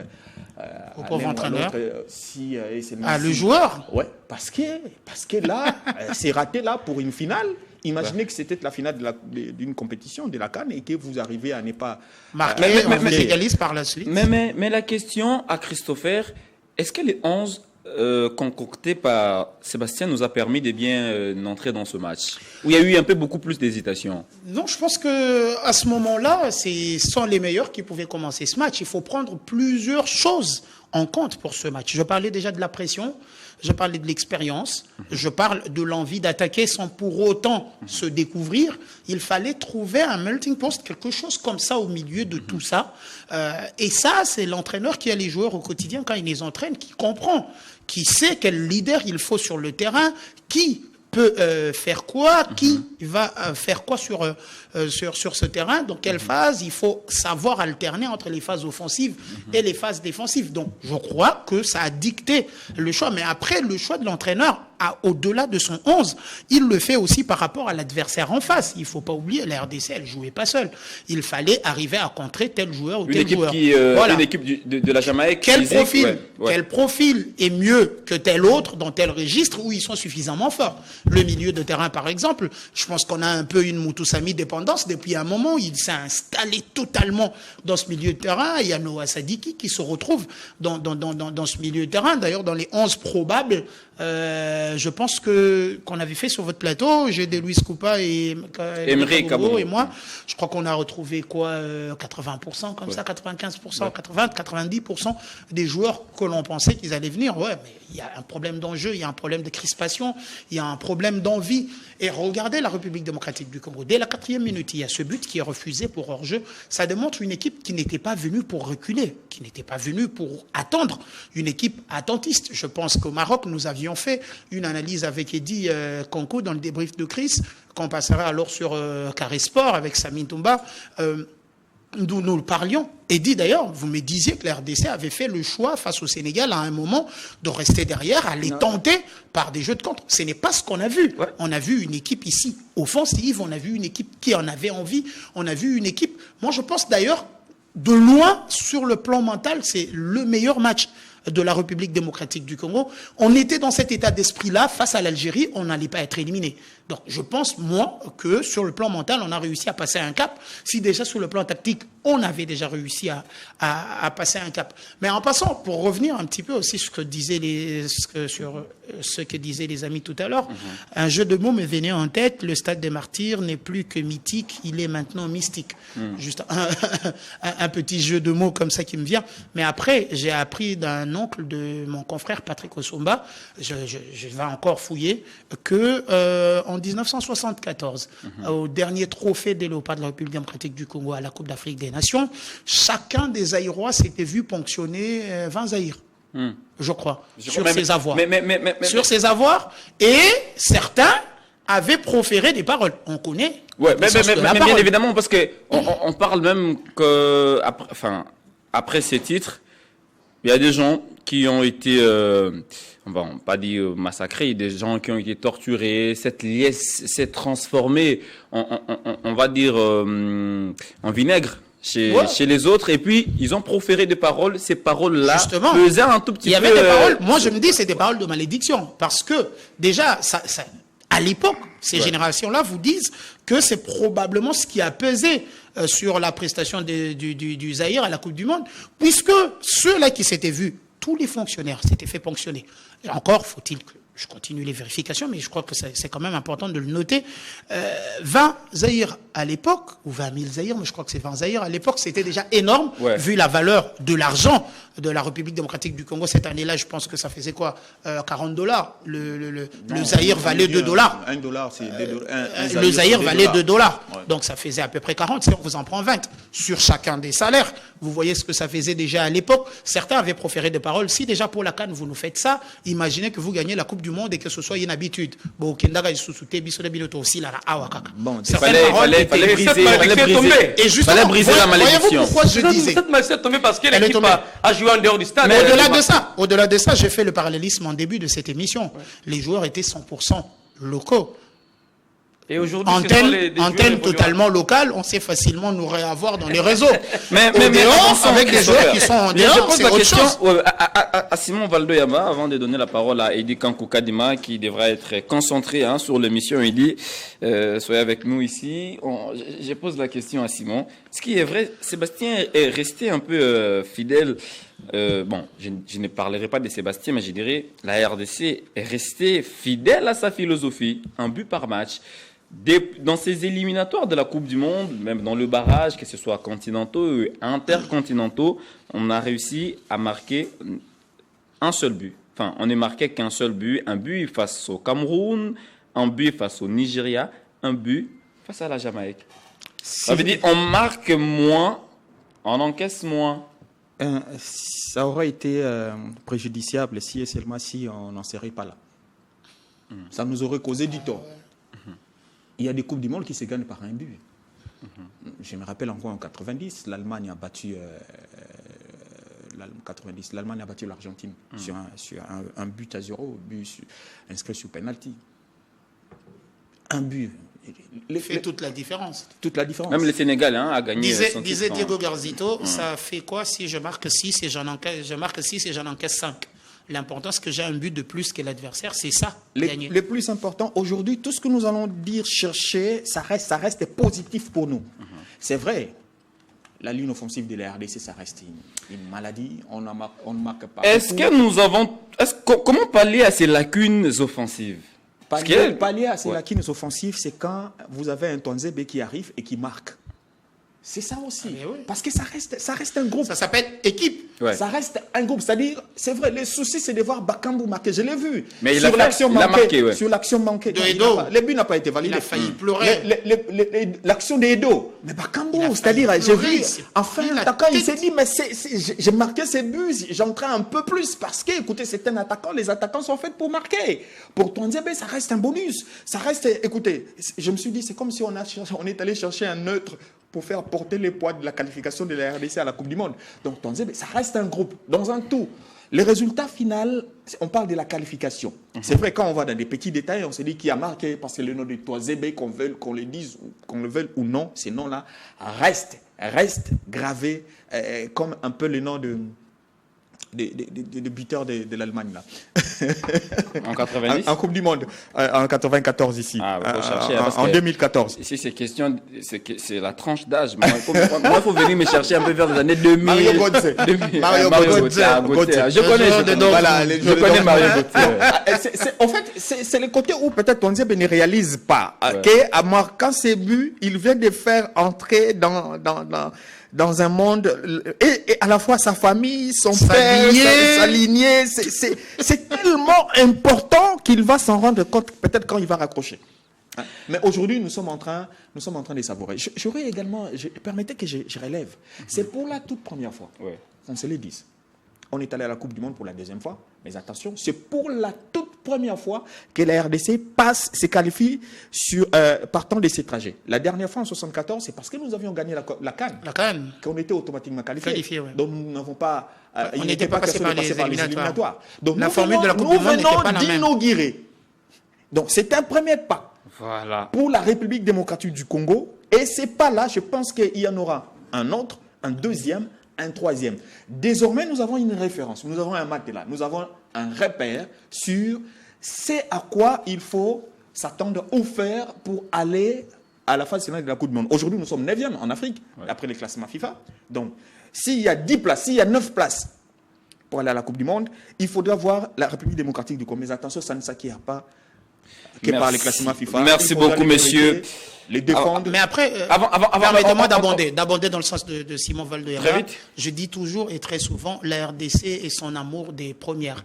au pauvre entraîneur. Le joueur? Oui, parce que là, c'est raté là pour une finale. Imaginez que c'était la finale d'une compétition de la CAN et que vous arrivez à ne pas marquer, on égalise par la suite. Mais la question à Christopher, est-ce que les 11 concocté par Sébastien nous a permis de bien entrer dans ce match? Où il y a eu un peu beaucoup plus d'hésitation? Non, je pense que à ce moment-là, ce sont les meilleurs qui pouvaient commencer ce match. Il faut prendre plusieurs choses en compte pour ce match. Je parlais déjà de la pression, je parlais de l'expérience, je parle de l'envie d'attaquer sans pour autant se découvrir. Il fallait trouver un melting pot, quelque chose comme ça au milieu de tout ça. Et ça, c'est l'entraîneur qui a les joueurs au quotidien quand il les entraîne, qui comprend, qui sait quel leader il faut sur le terrain, qui peut faire quoi, qui va faire quoi sur ce terrain, dans quelle phase. Il faut savoir alterner entre les phases offensives et les phases défensives. Donc, je crois que ça a dicté le choix. Mais après, le choix de l'entraîneur, au-delà de son 11, il le fait aussi par rapport à l'adversaire en face. Il ne faut pas oublier, la RDC, elle ne jouait pas seule. Il fallait arriver à contrer tel joueur ou tel joueur. Voilà. Une équipe de la Jamaïque. Quel profil est mieux que tel autre dans tel registre où ils sont suffisamment forts? Le milieu de terrain, par exemple, je pense qu'on a un peu une Moutoussamy dépendance depuis un moment. Il s'est installé totalement dans ce milieu de terrain. Il y a Noah Sadiki qui se retrouve dans ce milieu de terrain. D'ailleurs, dans les 11 probables, je pense qu'on avait fait sur votre plateau, j'ai des Luis Coupa et Emery Kabogo et moi, je crois qu'on a retrouvé 80% comme ça, 95%, 90% des joueurs que l'on pensait qu'ils allaient venir. Ouais, mais il y a un problème d'enjeu, il y a un problème de crispation, il y a un problème d'envie. Et regardez la République démocratique du Congo. Dès la 4e minute, il y a ce but qui est refusé pour hors-jeu. Ça démontre une équipe qui n'était pas venue pour reculer, qui n'était pas venue pour attendre. Une équipe attentiste. Je pense qu'au Maroc, nous avions fait une analyse avec Eddy Konko dans le débrief de Chris, qu'on passera alors sur Carré Sport avec Sami Toumba, d'où nous parlions. Eddy, d'ailleurs, vous me disiez que la RDC avait fait le choix face au Sénégal à un moment de rester derrière, à les tenter par des jeux de contre. Ce n'est pas ce qu'on a vu. Ouais. On a vu une équipe ici offensive, on a vu une équipe qui en avait envie, on a vu une équipe... Moi, je pense d'ailleurs, de loin, sur le plan mental, c'est le meilleur match de la République démocratique du Congo. On était dans cet état d'esprit-là face à l'Algérie, on n'allait pas être éliminé. Donc je pense, moi, que sur le plan mental, on a réussi à passer un cap. Si déjà sur le plan tactique, on avait déjà réussi à passer un cap. Mais en passant, pour revenir un petit peu aussi sur ce que disaient les amis tout à l'heure, un jeu de mots me venait en tête, le Stade des Martyrs n'est plus que mythique, il est maintenant mystique. Juste un petit jeu de mots comme ça qui me vient. Mais après, j'ai appris d'un oncle de mon confrère Patrick Osomba, je vais encore fouiller, que en 1974, au dernier trophée des Léopards de la République démocratique du Congo à la Coupe d'Afrique des Nations, chacun des Zaïrois s'était vu ponctionner 20 Zaïres, je crois, sur ses avoirs. Sur ses avoirs, et certains avaient proféré des paroles. On connaît. Ouais, mais bien évidemment, parce que on parle même que après ces titres, il y a des gens qui ont été, on va pas dire massacrés, des gens qui ont été torturés. Cette liesse s'est transformée, on va dire, en vinaigre chez les autres. Et puis, ils ont proféré des paroles. Ces paroles-là faisaient un tout petit peu... Il y avait des paroles, moi je me dis, c'est des paroles de malédiction. Parce que, déjà, à l'époque, ces générations-là vous disent que c'est probablement ce qui a pesé sur la prestation du Zaïre à la Coupe du Monde, puisque ceux-là qui s'étaient vus, tous les fonctionnaires s'étaient fait ponctionner. Et encore, faut-il que je continue les vérifications, mais je crois que c'est quand même important de le noter. 20 Zaïre à l'époque, ou 20 000 Zaïre, mais je crois que c'est 20 Zaïre à l'époque, c'était déjà énorme, vu la valeur de l'argent de la République démocratique du Congo. Cette année-là, je pense que ça faisait quoi, $40. Le Zaïre valait $2. $1, c'est le Zaïre valait $2. Ouais. Donc ça faisait à peu près 40, si on vous en prend 20 sur chacun des salaires. Vous voyez ce que ça faisait déjà à l'époque. Certains avaient proféré des paroles. Si déjà pour la CAN, vous nous faites ça, imaginez que vous gagnez la Coupe du Monde et que ce soit une habitude. Bon, Kendaga aussi là, bon, fallait briser la malédiction. Pourquoi je disais cette malédiction est tombée parce que l'équipe a joué en dehors du stade. Mais au-delà de ça, j'ai fait le parallélisme en début de cette émission. Les joueurs étaient 100% locaux. Et aujourd'hui, antenne totalement locale, on sait facilement nous réavoir dans les réseaux. mais avec des joueurs qui sont en dehors, c'est autre chose. À Simon Valdoyama, avant de donner la parole à Eddy Kankou Kadima, qui devra être concentré sur l'émission. Eddy, soyez avec nous ici. Je pose la question à Simon. Ce qui est vrai, Sébastien est resté un peu fidèle bon, je ne parlerai pas de Sébastien, mais je dirais la RDC est restée fidèle à sa philosophie, un but par match. Dans ces éliminatoires de la Coupe du Monde, même dans le barrage, que ce soit continentaux ou intercontinentaux, on a réussi à marquer un seul but. Enfin, on n'est marqué qu'un seul but. Un but face au Cameroun, un but face au Nigeria, un but face à la Jamaïque. Ça veut dire on marque moins, on encaisse moins. Ça aurait été préjudiciable si et seulement si on n'en serait pas là. Ça nous aurait causé du tort. Il y a des Coupes du Monde qui se gagnent par un but. Je me rappelle encore en 90, l'Allemagne a battu l'Allemagne a battu l'Argentine sur un but à 0, but inscrit sur penalty. Un but. Fait toute la différence. Toute la différence. Même le Sénégal a gagné. Disait Diego Garzito, ça fait quoi si je marque 6 et j'en encaisse 5? L'important, c'est que j'ai un but de plus que l'adversaire, c'est ça, gagner. Le plus important, aujourd'hui, tout ce que nous allons dire, chercher, ça reste positif pour nous. C'est vrai, la ligne offensive de la RDC, ça reste une maladie, on ne marque pas. Comment pallier à ces lacunes offensives? Pallier à ces lacunes offensives, c'est quand vous avez un Tonzebe qui arrive et qui marque. C'est ça aussi. Oui. Parce que ça reste un groupe. Ça s'appelle équipe. Ouais. Ça reste un groupe. C'est-à-dire, c'est vrai, le souci, c'est de voir Bakambu marquer. Je l'ai vu. Mais il a marqué. Ouais. Sur l'action manquée. Le but n'a pas été validé. Il a failli pleurer. L'action de Edo. Mais Bakambu, c'est-à-dire, j'ai vu, enfin, l'attaquant, il s'est dit, mais j'ai marqué ces buts, j'entrais un peu plus. Parce que, écoutez, c'est un attaquant. Les attaquants sont faits pour marquer. Pour Tonzebe, ça reste un bonus. Ça reste, écoutez, je me suis dit, c'est comme si on est allé chercher un neutre pour faire porter les poids de la qualification de la RDC à la Coupe du Monde. Donc, Tonzebe, ça reste un groupe, dans un tout. Le résultat final, on parle de la qualification. C'est vrai, quand on va dans des petits détails, on se dit qui a marqué, parce que le nom de Tonzebe, qu'on le dise, qu'on le veuille ou non, ces noms-là reste gravé comme un peu le nom de buteur de l'Allemagne là. En 90 en Coupe du Monde en 94 ici. En 2014. Ici c'est question, c'est la tranche d'âge. Moi il faut venir me chercher un peu vers les années 2000. Mario Götze. Je connais Mario Götze. En fait, c'est le côté où peut-être Tonzebe ne réalise pas qu'en marquant ses buts, il vient de faire entrer dans un monde, et à la fois sa famille, son père, s'aligner, c'est tellement important qu'il va s'en rendre compte peut-être quand il va raccrocher. Mais aujourd'hui, nous sommes en train de savourer. J'aurais également, permettez que je relève, c'est pour la toute première fois, on se le dise. On est allé à la Coupe du Monde pour la deuxième fois, mais attention, c'est pour la toute première fois que la RDC se qualifie partant de ces trajets. La dernière fois, en 1974, c'est parce que nous avions gagné la CAN. Qu'on était automatiquement qualifiés. Donc nous n'avons pas... on n'était pas passé par les éliminatoires. Donc la formule de la Coupe du Monde n'était pas la même. Nous venons d'inaugurer. Donc c'est un premier pas pour la République démocratique du Congo. Et ces pas-là, je pense qu'il y en aura un autre, un deuxième, un troisième. Désormais, nous avons une référence, nous avons un matelas, nous avons un repère sur ce à quoi il faut s'attendre ou faire pour aller à la phase finale de la Coupe du Monde. Aujourd'hui, nous sommes 9e en Afrique, après les classements FIFA. Donc, s'il y a 10 places, s'il y a 9 places pour aller à la Coupe du Monde, il faudra voir la République démocratique du Congo. Mais attention, ça ne s'acquiert pas que par les classements FIFA. Merci beaucoup, messieurs. Les défendre. Mais après, permettez-moi d'aborder dans le sens de Simon Valdeira. Je dis toujours et très souvent, la RDC et son amour des premières.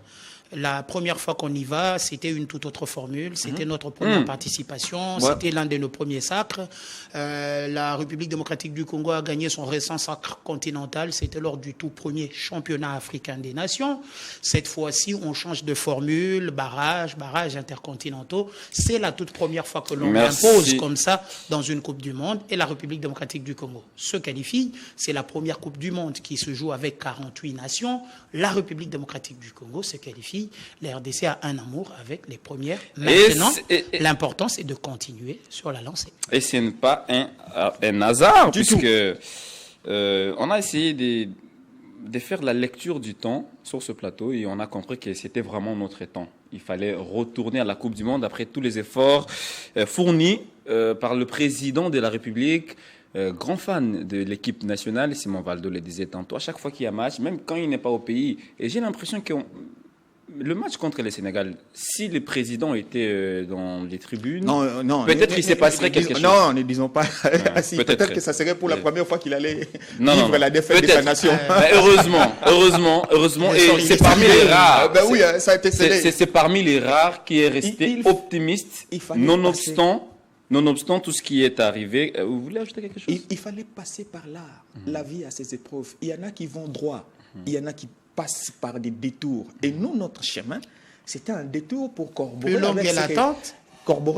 La première fois qu'on y va, c'était une toute autre formule. C'était notre première participation. C'était l'un de nos premiers sacres. La République démocratique du Congo a gagné son récent sacre continental. C'était lors du tout premier championnat africain des nations. Cette fois-ci, on change de formule, barrage intercontinentaux. C'est la toute première fois que l'on impose comme ça dans une Coupe du Monde. Et la République démocratique du Congo se qualifie. C'est la première Coupe du Monde qui se joue avec 48 nations. La République démocratique du Congo se qualifie. La RDC a un amour avec les premières. Maintenant, l'important, c'est de continuer sur la lancée. Et ce n'est pas un hasard, puisque on a essayé de faire la lecture du temps sur ce plateau et on a compris que c'était vraiment notre temps. Il fallait retourner à la Coupe du Monde après tous les efforts fournis par le président de la République, grand fan de l'équipe nationale. Simon Valdo le disait tantôt, à chaque fois qu'il y a match, même quand il n'est pas au pays, et j'ai l'impression que le match contre le Sénégal, si le président était dans les tribunes, peut-être qu'il se passerait quelque chose. Non, ne disons pas. Ouais, peut-être que ça serait pour la première fois qu'il allait non, vivre la défaite de sa nation. Heureusement, et c'est parmi les rares. Oui, ça a été c'est parmi les rares qui est resté optimiste, nonobstant tout ce qui est arrivé. Vous voulez ajouter quelque chose? Il fallait passer par là. La vie a ses épreuves. Il y en a qui vont droit. Il y en a qui passent par des détours. Et nous, notre chemin, c'était un détour pour corroborer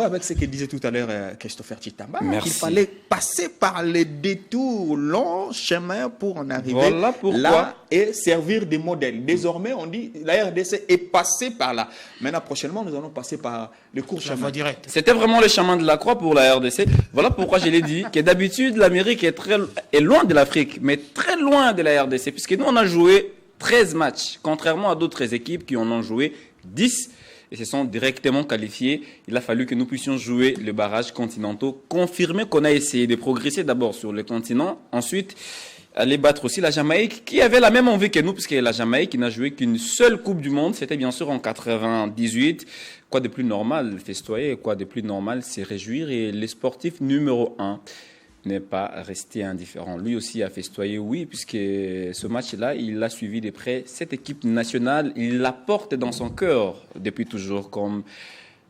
avec ce que disait tout à l'heure Christopher Tchitamba. Il fallait passer par les détours, long chemin pour en arriver là et servir des modèles. Désormais, on dit la RDC est passée par là. Maintenant, prochainement, nous allons passer par le court chemin direct. C'était vraiment le chemin de la croix pour la RDC. Voilà pourquoi je l'ai dit, que d'habitude, l'Amérique est loin de l'Afrique, mais très loin de la RDC, puisque nous, on a joué 13 matchs, contrairement à d'autres équipes qui en ont joué 10 et se sont directement qualifiés. Il a fallu que nous puissions jouer le barrage continentaux, confirmer qu'on a essayé de progresser d'abord sur le continent, ensuite aller battre aussi la Jamaïque, qui avait la même envie que nous, puisque la Jamaïque n'a joué qu'une seule Coupe du Monde, c'était bien sûr en 98. Quoi de plus normal, festoyer, quoi de plus normal, c'est réjouir, et le sportif numéro 1 n'est pas resté indifférent. Lui aussi a festoyé, oui, puisque ce match-là, il a suivi de près cette équipe nationale. Il la porte dans son cœur depuis toujours comme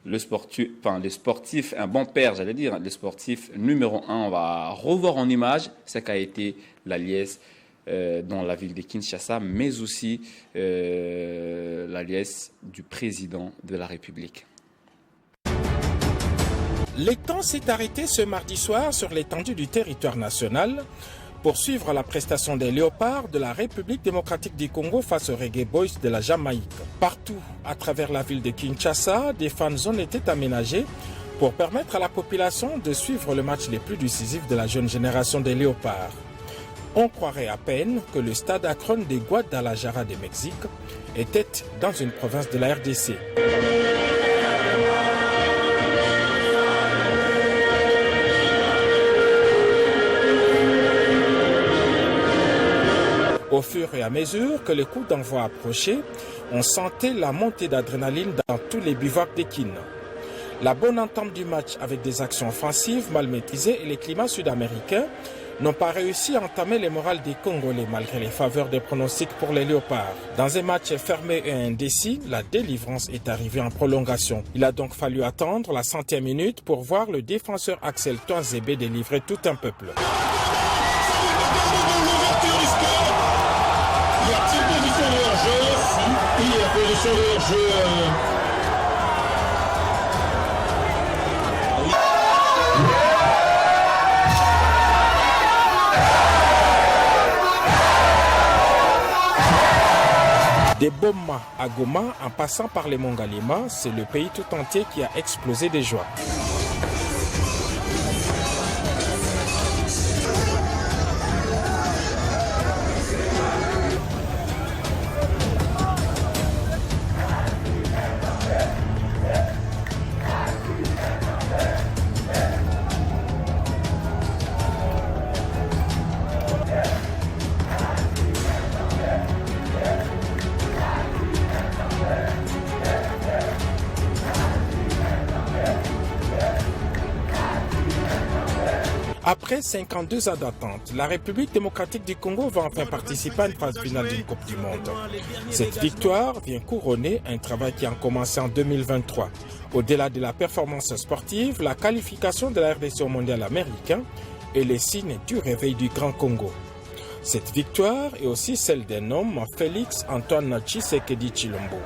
le sportif, un bon père, j'allais dire, le sportif numéro 1. On va revoir en image ce qu'a été la liesse dans la ville de Kinshasa, mais aussi la liesse du président de la République. Le temps s'est arrêté ce mardi soir sur l'étendue du territoire national pour suivre la prestation des Léopards de la République démocratique du Congo face aux Reggae Boys de la Jamaïque. Partout à travers la ville de Kinshasa, des fan zones étaient aménagées pour permettre à la population de suivre le match les plus décisifs de la jeune génération des Léopards. On croirait à peine que le stade Akron de Guadalajara de Mexique était dans une province de la RDC. Au fur et à mesure que le coup d'envoi approchait, on sentait la montée d'adrénaline dans tous les bivouacs des Kin. La bonne entame du match avec des actions offensives mal maîtrisées et les climats sud-américains n'ont pas réussi à entamer les morales des Congolais malgré les faveurs des pronostics pour les Léopards. Dans un match fermé et indécis, la délivrance est arrivée en prolongation. Il a donc fallu attendre la 100e minute pour voir le défenseur Axel Toinzebe délivrer tout un peuple. Il y a-t-il position de hors-jeu? Si, il y a position de hors-jeu. Des Boma à Goma, en passant par les Mongalema, c'est le pays tout entier qui a explosé de joie. Après 52 ans d'attente, la République démocratique du Congo va enfin participer à une phase finale d'une Coupe du Monde. Cette victoire vient couronner un travail qui a commencé en 2023. Au-delà de la performance sportive, la qualification de la RDC au mondial américain est le signe du réveil du Grand Congo. Cette victoire est aussi celle d'un homme, Félix Antoine Tshisekedi Tshilombo.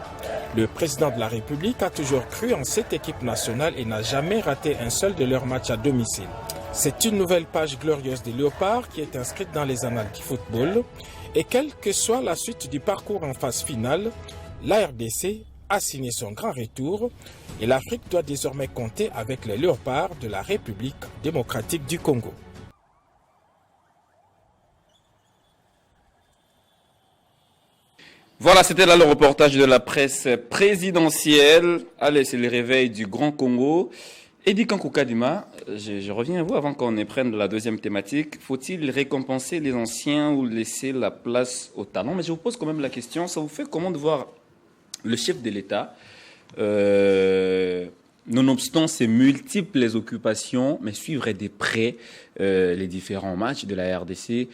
Le président de la République a toujours cru en cette équipe nationale et n'a jamais raté un seul de leurs matchs à domicile. C'est une nouvelle page glorieuse des Léopards qui est inscrite dans les annales du football. Et quelle que soit la suite du parcours en phase finale, la RDC a signé son grand retour et l'Afrique doit désormais compter avec les Léopards de la République démocratique du Congo. Voilà, c'était là le reportage de la presse présidentielle. Allez, c'est le réveil du Grand Congo. Eddie Kankukadima, je reviens à vous avant qu'on prenne la deuxième thématique. Faut-il récompenser les anciens ou laisser la place aux talents? Mais je vous pose quand même la question, ça vous fait comment de voir le chef de l'État, nonobstant ses multiples occupations, mais suivre de près les différents matchs de la RDC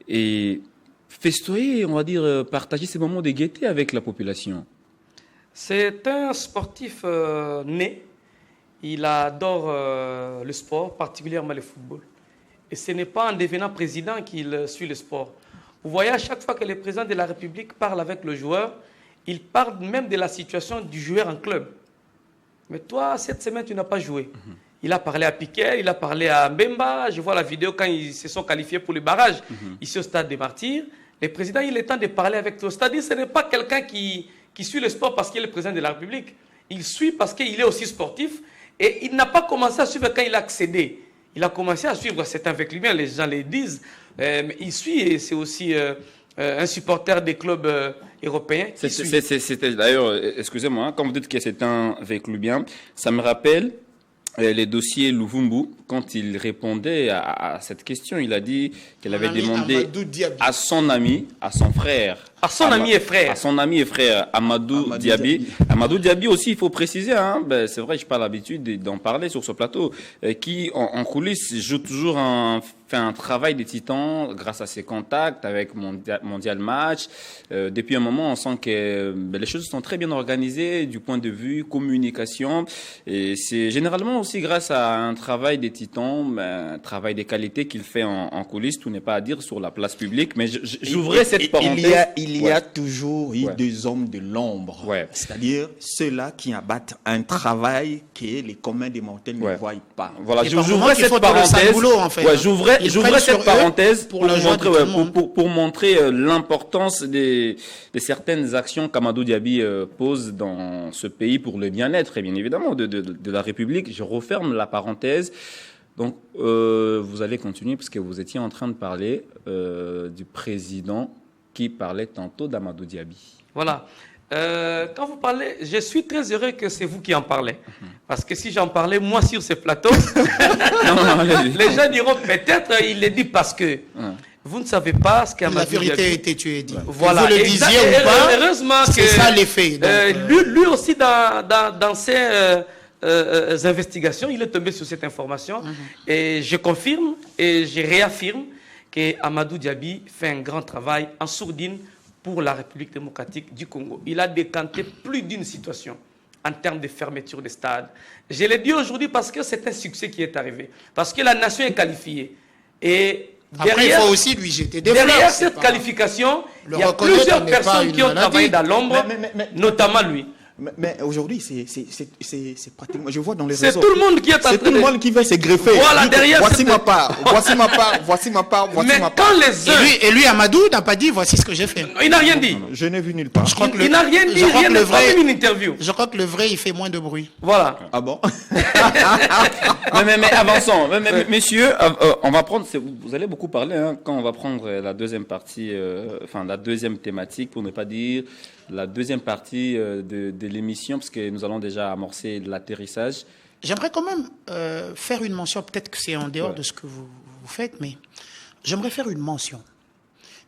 et festoyer, on va dire, partager ces moments de gaieté avec la population? C'est un sportif né. Il adore le sport, particulièrement le football. Et ce n'est pas en devenant président qu'il suit le sport. Vous voyez, à chaque fois que le président de la République parle avec le joueur, il parle même de la situation du joueur en club. Mais toi, cette semaine, tu n'as pas joué. Il a parlé à Piquet, il a parlé à Mbemba. Je vois la vidéo quand ils se sont qualifiés pour le barrage, ici au stade des Martyrs. Le président, il est temps de parler avec toi. C'est-à-dire, ce n'est pas quelqu'un qui suit le sport parce qu'il est le président de la République. Il suit parce qu'il est aussi sportif. Et il n'a pas commencé à suivre quand il a accédé. Il a commencé à suivre, c'est avec lui-même, les gens le disent. Mais il suit et c'est aussi un supporter des clubs européens. C'était d'ailleurs, excusez-moi, quand vous dites que c'est un véclubien, ça me rappelle les dossiers Luvumbu. Quand il répondait à cette question, il a dit qu'il avait demandé à son ami, à son frère. À son ami et frère. À son ami et frère, Amadou Diaby. Amadou Diaby aussi, il faut préciser, hein, c'est vrai, je n'ai pas l'habitude d'en parler sur ce plateau, qui en coulisses joue toujours fait un travail de titan grâce à ses contacts avec Mondial Match. Depuis un moment, on sent que les choses sont très bien organisées du point de vue communication. Et c'est généralement aussi grâce à un travail des titans, un travail de qualité qu'il fait en coulisses. Tout n'est pas à dire sur la place publique, mais j'ouvrais cette parenthèse. Il y a toujours eu des hommes de l'ombre, c'est-à-dire ceux-là qui abattent un travail que les communs des mortels ne voient pas. Voilà, j'ouvrais cette parenthèse. J'ouvrais cette parenthèse pour montrer l'importance de certaines actions qu'Amadou Diaby pose dans ce pays pour le bien-être, et bien évidemment, de la République. Je referme la parenthèse. Donc, vous allez continuer parce que vous étiez en train de parler du président qui parlait tantôt d'Amadou Diaby. Voilà. Quand vous parlez, je suis très heureux que c'est vous qui en parlez. Parce que si j'en parlais, moi, sur ce plateau, les gens diront peut-être, il le dit parce que vous ne savez pas ce qu'Amadou Diaby... La vérité a été tuée, dit. Voilà. Que vous le disiez ou pas, heureusement que c'est ça l'effet. Lui aussi, dans ses investigations, il est tombé sur cette information. Et je confirme et je réaffirme qu'Amadou Diaby fait un grand travail en sourdine pour la République démocratique du Congo. Il a décanté plus d'une situation en termes de fermeture des stades. Je l'ai dit aujourd'hui parce que c'est un succès qui est arrivé. Parce que la nation est qualifiée. Et après, il faut aussi lui jeter des fleurs. Derrière cette qualification, il y a plusieurs personnes qui ont travaillé dans l'ombre, notamment lui. Mais aujourd'hui, c'est pratiquement... Je vois dans les réseaux... C'est tout le monde qui est en train de... C'est tout le monde qui veut se greffer. Voilà, derrière... Voici ma part, voici ma part, voici ma part, voici ma part. Mais quand les uns... Et lui, Amadou, n'a pas dit, voici ce que j'ai fait. Il n'a rien dit. Je n'ai vu nulle part. Il n'a rien dit, rien n'a pas même une interview. Je crois que le vrai, il fait moins de bruit. Voilà. Ah bon? mais avançons. Messieurs, on va prendre... Vous allez beaucoup parler, hein, quand on va prendre la deuxième partie, la deuxième thématique, pour ne pas dire... la deuxième partie de l'émission, parce que nous allons déjà amorcer l'atterrissage. J'aimerais quand même faire une mention, peut-être que c'est en dehors de ce que vous faites, mais j'aimerais faire une mention.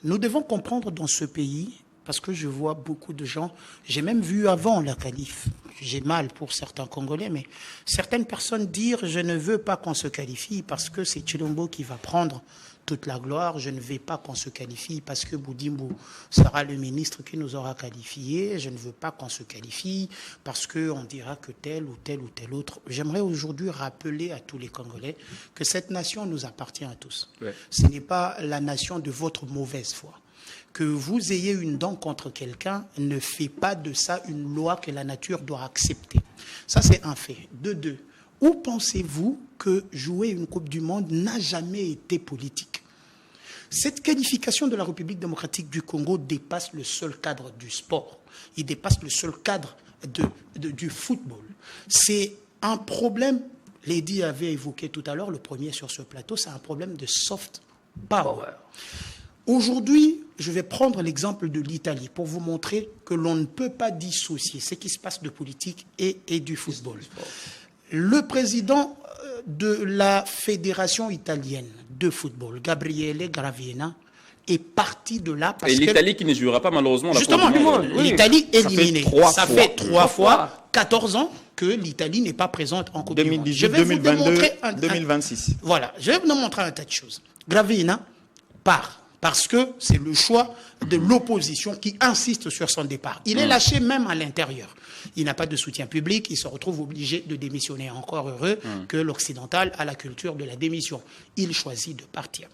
Nous devons comprendre dans ce pays, parce que je vois beaucoup de gens, j'ai même vu avant la qualif, j'ai mal pour certains Congolais, mais certaines personnes dire « je ne veux pas qu'on se qualifie parce que c'est Tshilombo qui va prendre toute la gloire, je ne veux pas qu'on se qualifie parce que Boudimbo sera le ministre qui nous aura qualifiés, je ne veux pas qu'on se qualifie parce qu'on dira que tel ou tel ou tel autre. » J'aimerais aujourd'hui rappeler à tous les Congolais que cette nation nous appartient à tous. Ouais. Ce n'est pas la nation de votre mauvaise foi. Que vous ayez une dent contre quelqu'un ne fait pas de ça une loi que la nature doit accepter. Ça, c'est un fait. De deux, où pensez-vous que jouer une Coupe du Monde n'a jamais été politique? Cette qualification de la République démocratique du Congo dépasse le seul cadre du sport. Il dépasse le seul cadre du football. C'est un problème, Lady avait évoqué tout à l'heure, le premier sur ce plateau, c'est un problème de soft power. Aujourd'hui, je vais prendre l'exemple de l'Italie pour vous montrer que l'on ne peut pas dissocier ce qui se passe de politique et du football. Le président de la Fédération italienne de football, Gabriele Gravina, est parti de là parce Et que... l'Italie qui ne jouera pas malheureusement la Justement, Coupe du Monde. l'Italie éliminée. Ça fait 3 fois, fois. 14 ans que l'Italie n'est pas présente en Coupe du Monde. 2018, 2022, 2026. Voilà, je vais vous montrer un tas de choses. Gravina part parce que c'est le choix de l'opposition qui insiste sur son départ. Il est lâché même à l'intérieur. Il n'a pas de soutien public, il se retrouve obligé de démissionner. Encore heureux que l'occidental a la culture de la démission. Il choisit de partir.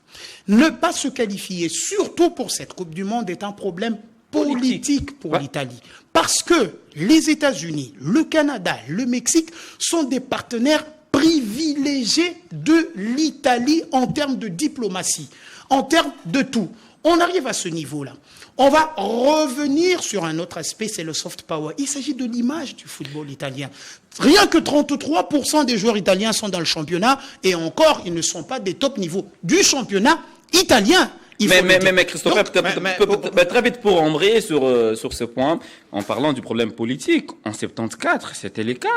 Ne pas se qualifier, surtout pour cette Coupe du Monde, est un problème politique pour l'Italie. Parce que les États-Unis, le Canada, le Mexique sont des partenaires privilégiés de l'Italie en termes de diplomatie, en termes de tout. On arrive à ce niveau-là. On va revenir sur un autre aspect, c'est le soft power. Il s'agit de l'image du football italien. Rien que 33% des joueurs italiens sont dans le championnat, et encore, ils ne sont pas des top niveaux du championnat italien. Mais Christopher, très vite pour embrayer sur ce point, en parlant du problème politique, en 74, c'était le cas.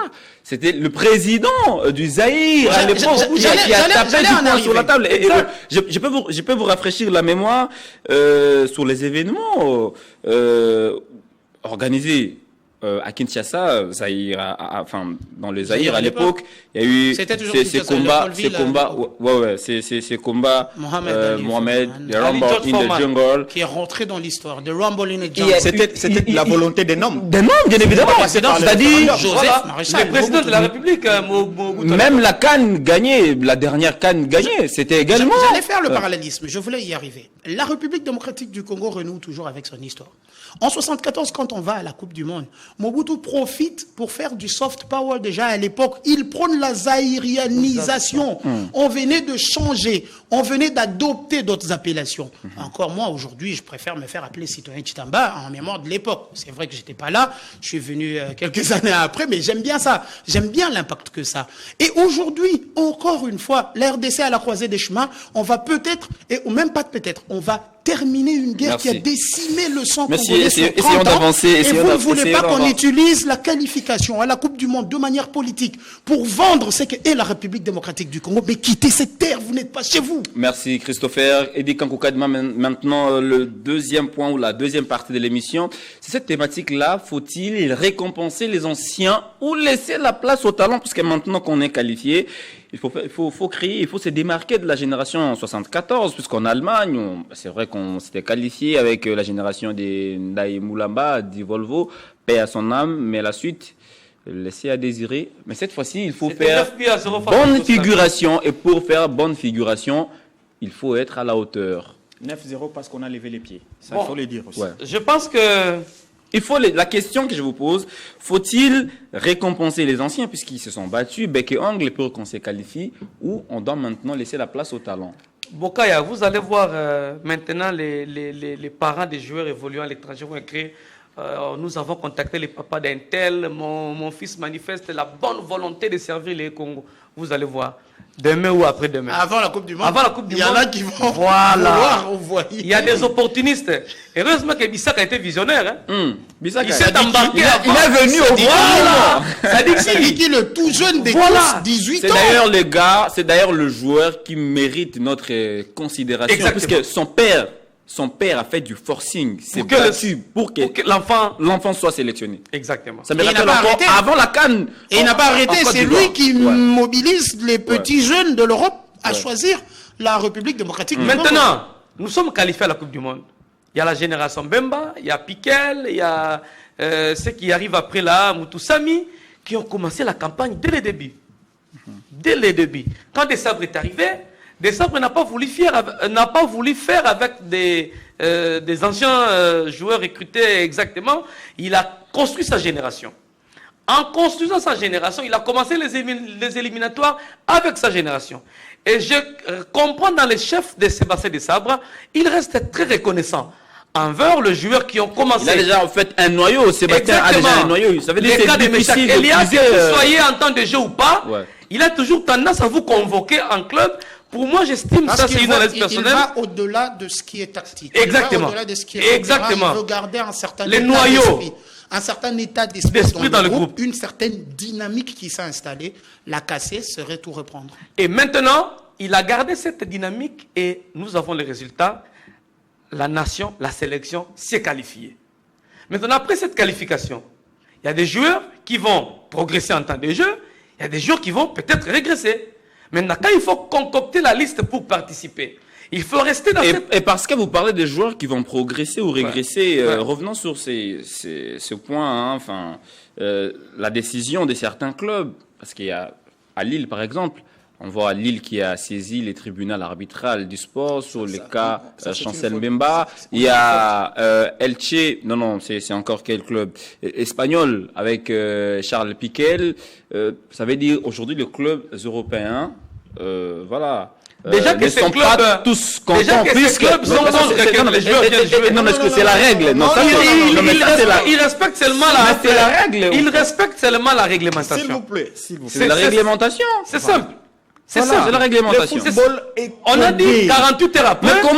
C'était le président du Zaïre à l'époque qui a tapé du poing sur la table. Et je peux vous rafraîchir la mémoire sur les événements organisés à Kinshasa, Zaïre, enfin dans le Zaïre à l'époque, il y a eu ces combats, Mohamed, the Rumble in the Jungle, qui est rentré dans l'histoire, the Rumble in the Jungle. C'était la volonté des noms. Des noms, bien évidemment. C'est-à-dire Joseph Maréchal, le président de la République, même la CAN gagnée, la dernière CAN gagnée, c'était également. J'allais faire le parallélisme, je voulais y arriver. La République démocratique du Congo renoue toujours avec son histoire. En 74, quand on va à la Coupe du Monde, Mobutu profite pour faire du soft power déjà à l'époque. Il prône la zaïrianisation. On venait de changer, on venait d'adopter d'autres appellations. Encore moi, aujourd'hui, je préfère me faire appeler citoyen Chitamba en mémoire de l'époque. C'est vrai que j'étais pas là, je suis venu quelques années après, mais j'aime bien ça. J'aime bien l'impact que ça. Et aujourd'hui, encore une fois, la RDC à la croisée des chemins, on va peut-être, ou même pas peut-être, on va terminer une guerre qui a décimé le sang congolais sur 30 ans. Et vous ne voulez pas qu'on utilise la qualification à la Coupe du Monde de manière politique pour vendre ce qu'est la République démocratique du Congo. Mais quittez cette terre, vous n'êtes pas chez vous. Merci Christopher. Eddie Kankoukadma, maintenant le deuxième point ou la deuxième partie de l'émission. C'est cette thématique-là. Faut-il récompenser les anciens ou laisser la place au talent? Puisque maintenant qu'on est qualifié, il faut créer, il faut se démarquer de la génération 74, puisqu'en Allemagne, c'est vrai qu'on s'était qualifié avec la génération des Ndaï Moulamba, des Volvo, paix à son âme, mais la suite, laisser à désirer. Mais cette fois-ci, il faut faire bonne figuration, et pour faire bonne figuration, il faut être à la hauteur. 9-0 parce qu'on a levé les pieds. Ça, il faut le dire aussi. Ouais. Je pense que... La question que je vous pose, faut-il récompenser les anciens puisqu'ils se sont battus, bec et ongle, pour qu'on se qualifie, ou on doit maintenant laisser la place au talent? Bokaya, vous allez voir maintenant les parents des joueurs évoluant à l'étranger vont écrire nous avons contacté les papas d'un tel, mon fils manifeste la bonne volonté de servir les Congo. Vous allez voir. Demain ou après-demain. Avant la Coupe du Monde. Avant la Coupe du Monde. Il y en a qui vont vouloir envoyer. Il y a des opportunistes. Heureusement que Bissaka a été visionnaire. Il s'est embarqué. Il est venu au voilà. C'est qui le tout jeune des 18 ans. C'est d'ailleurs le gars, c'est d'ailleurs le joueur qui mérite notre considération. Exactement. Puisque son père a fait du forcing. C'est battu pour que l'enfant soit sélectionné. Exactement. Ça me rappelle encore avant la CAN. Et il n'a pas arrêté. C'est lui qui mobilise les petits jeunes de l'Europe à choisir la République démocratique. Maintenant, nous sommes qualifiés à la Coupe du Monde. Il y a la génération Bemba, il y a Piquel, il y a ceux qui arrivent après là, Moutoussami, qui ont commencé la campagne dès le début. Dès le début. Quand Desabre est arrivé, Desabre n'a pas voulu faire avec des anciens joueurs recrutés exactement. Il a construit sa génération. En construisant sa génération, il a commencé les éliminatoires avec sa génération. Et je comprends dans les chefs de Sébastien Desabre, il reste très reconnaissant envers les joueurs qui ont commencé. Il a déjà en fait un noyau. Sébastien a déjà un noyau. Ça veut dire les cas de Meshak Elias, que vous soyez en temps de jeu ou pas, il a toujours tendance à vous convoquer en club. Pour moi, j'estime ça, c'est une analyse personnelle. Il va au-delà de ce qui est tactique. Exactement. Il va au-delà de ce qui est exactement. Il veut garder un certain les noyaux. un certain état d'esprit dans le groupe, une certaine dynamique qui s'est installée. La casser serait tout reprendre. Et maintenant, il a gardé cette dynamique et nous avons les résultats. La nation, la sélection s'est qualifiée. Maintenant, après cette qualification, il y a des joueurs qui vont progresser en temps de jeu, il y a des joueurs qui vont peut-être régresser. Maintenant, quand il faut concocter la liste pour participer, il faut rester dans cette... Et parce que vous parlez des joueurs qui vont progresser ou régresser, revenons sur ce point, hein, la décision de certains clubs, parce qu'il y a à Lille par exemple, on voit à Lille qui a saisi les tribunaux arbitral du sport sur le cas Chancel Mbemba. Il y a Elche, c'est encore quel club espagnol avec Charles Piquel. Ça veut dire aujourd'hui les clubs européens, voilà. Déjà que ces clubs pas tous contents, déjà que ces clubs sont contre lesquels les joueurs viennent jouer. Non, est-ce que c'est la règle? Non, il respecte seulement la règle. Il respecte seulement la réglementation. S'il vous plaît. C'est la réglementation. C'est simple. C'est ça, c'est la réglementation. On a dit 48 heures après. Mais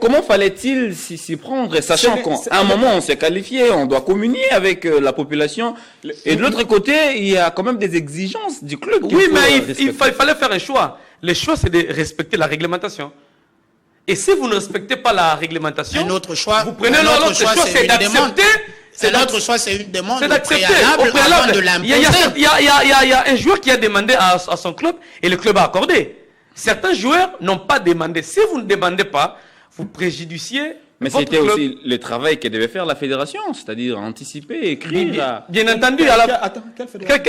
comment fallait-il s'y prendre, sachant qu'à un moment on s'est qualifié, on doit communier avec la population, et de l'autre côté, il y a quand même des exigences du club. Oui, mais il fallait faire un choix. Le choix, c'est de respecter la réglementation. Et si vous ne respectez pas la réglementation, un autre choix, vous prenez l'autre choix, c'est d'accepter. C'est l'autre choix, c'est une demande d'accepter préalable avant de l'imposer. Il y a un joueur qui a demandé à son club et le club a accordé. Certains joueurs n'ont pas demandé. Si vous ne demandez pas, vous préjudiciez. Mais c'était aussi le travail que devait faire la fédération, c'est-à-dire anticiper, écrire. Bien entendu. Attends, quelle fédération?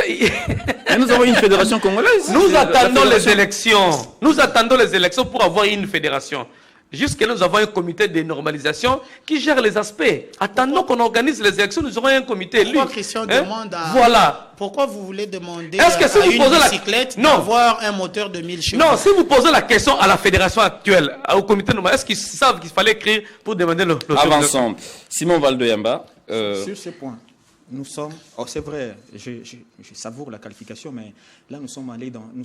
Nous avons une fédération congolaise. Nous attendons les élections. Nous attendons les élections pour avoir une fédération. Jusque nous avons un comité de normalisation qui gère les aspects. Attendons qu'on organise les élections, nous aurons un comité. Pourquoi Christian demande à... Voilà. Pourquoi vous voulez demander à une bicyclette d'avoir un moteur de 1000 chevaux? Non, si vous posez la question à la fédération actuelle, au comité normal, est-ce qu'ils savent qu'il fallait écrire pour demander le... Avançons. Simon Valdoyamba. Sur ce point, nous sommes... Oh, c'est vrai, je savoure la qualification, mais là nous sommes allés dans... Nous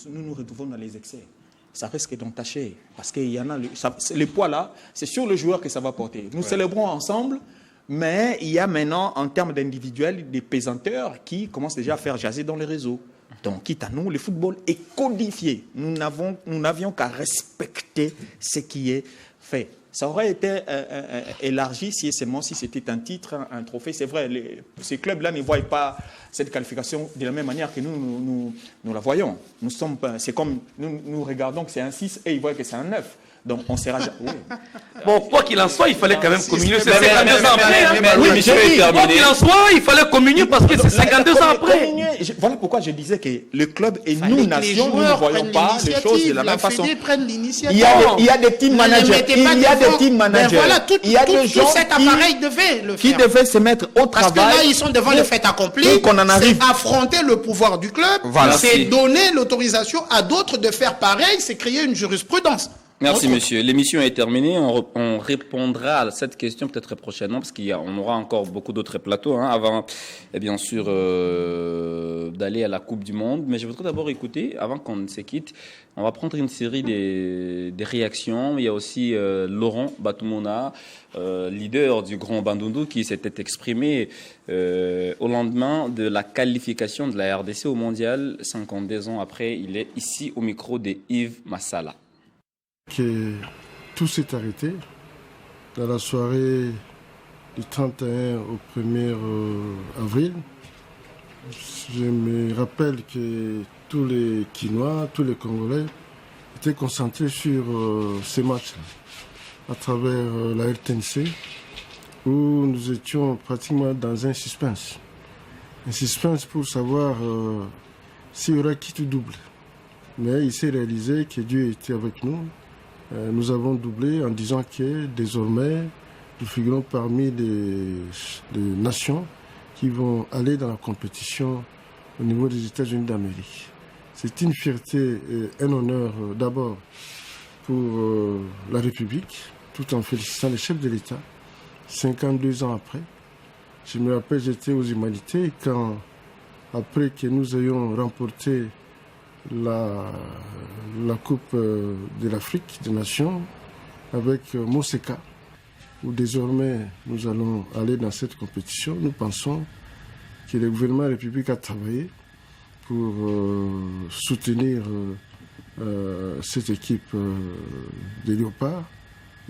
nous retrouvons dans les excès. Ça risque d'entacher, parce qu'il y en a... Le poids là, c'est sur le joueur que ça va porter. Nous célébrons ensemble, mais il y a maintenant, en termes d'individuels, des pesanteurs qui commencent déjà à faire jaser dans les réseaux. Donc, quitte à nous, le football est codifié. Nous n'avions qu'à respecter ce qui est fait. Ça aurait été élargi si c'était un titre, un trophée. C'est vrai, ces clubs-là ne voient pas cette qualification de la même manière que nous la voyons. C'est comme nous regardons que c'est un 6 et ils voient que c'est un 9. Donc on sera... Oui. Bon, quoi qu'il en soit, il fallait quand même communier. C'est 52 ans après. Oui, mais quoi qu'il en soit, il fallait communier parce que c'est 52 ans après. Voilà pourquoi je disais que le club et nous, nation, nous ne voyons pas les choses de la même façon. Il y a des team managers. Il y a des team managers. Il y a des gens cet appareil devait le faire. Qui devaient se mettre au travail. Parce que là, ils sont devant le fait accompli. C'est affronter le pouvoir du club. C'est donner l'autorisation à d'autres de faire pareil. C'est créer une jurisprudence. Merci monsieur. L'émission est terminée. On répondra à cette question peut-être prochainement parce qu'on aura encore beaucoup d'autres plateaux avant, bien sûr, d'aller à la Coupe du Monde. Mais je voudrais d'abord écouter, avant qu'on se quitte, on va prendre une série des réactions. Il y a aussi Laurent Batoumona, leader du Grand Bandundu, qui s'était exprimé au lendemain de la qualification de la RDC au Mondial. 52 ans après, il est ici au micro de Yves Massala. Que tout s'est arrêté dans la soirée du 31 au 1er avril. Je me rappelle que tous les Quinois, tous les Congolais étaient concentrés sur ces matchs-là, à travers la RTNC, où nous étions pratiquement dans un suspense. Un suspense pour savoir s'il y aura qui tout double. Mais il s'est réalisé que Dieu était avec nous. Nous avons doublé en disant que désormais, nous figurons parmi les nations qui vont aller dans la compétition au niveau des États-Unis d'Amérique. C'est une fierté et un honneur d'abord pour la République, tout en félicitant le chef de l'État, 52 ans après. Je me rappelle, j'étais aux Humanités quand, après que nous ayons remporté la Coupe de l'Afrique des Nations avec Moseka. où désormais nous allons aller dans cette compétition, nous pensons que le gouvernement de la République a travaillé pour soutenir cette équipe des Léopards.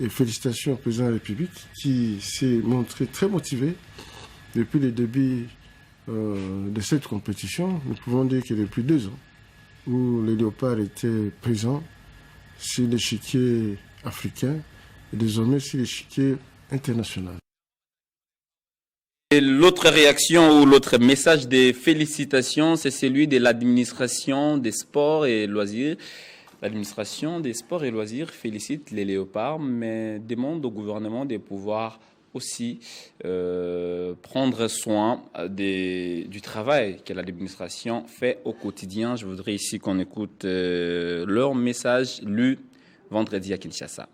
Et félicitations au président de la République qui s'est montré très motivé depuis le début de cette compétition. Nous pouvons dire que depuis 2 ans, où les Léopards étaient présents sur l'échiquier africain et désormais sur l'échiquier international. Et l'autre réaction ou l'autre message de félicitations, c'est celui de l'administration des sports et loisirs. L'administration des sports et loisirs félicite les Léopards, mais demande au gouvernement de pouvoir aussi prendre soin du travail que l'administration fait au quotidien. Je voudrais ici qu'on écoute leur message lu vendredi à Kinshasa.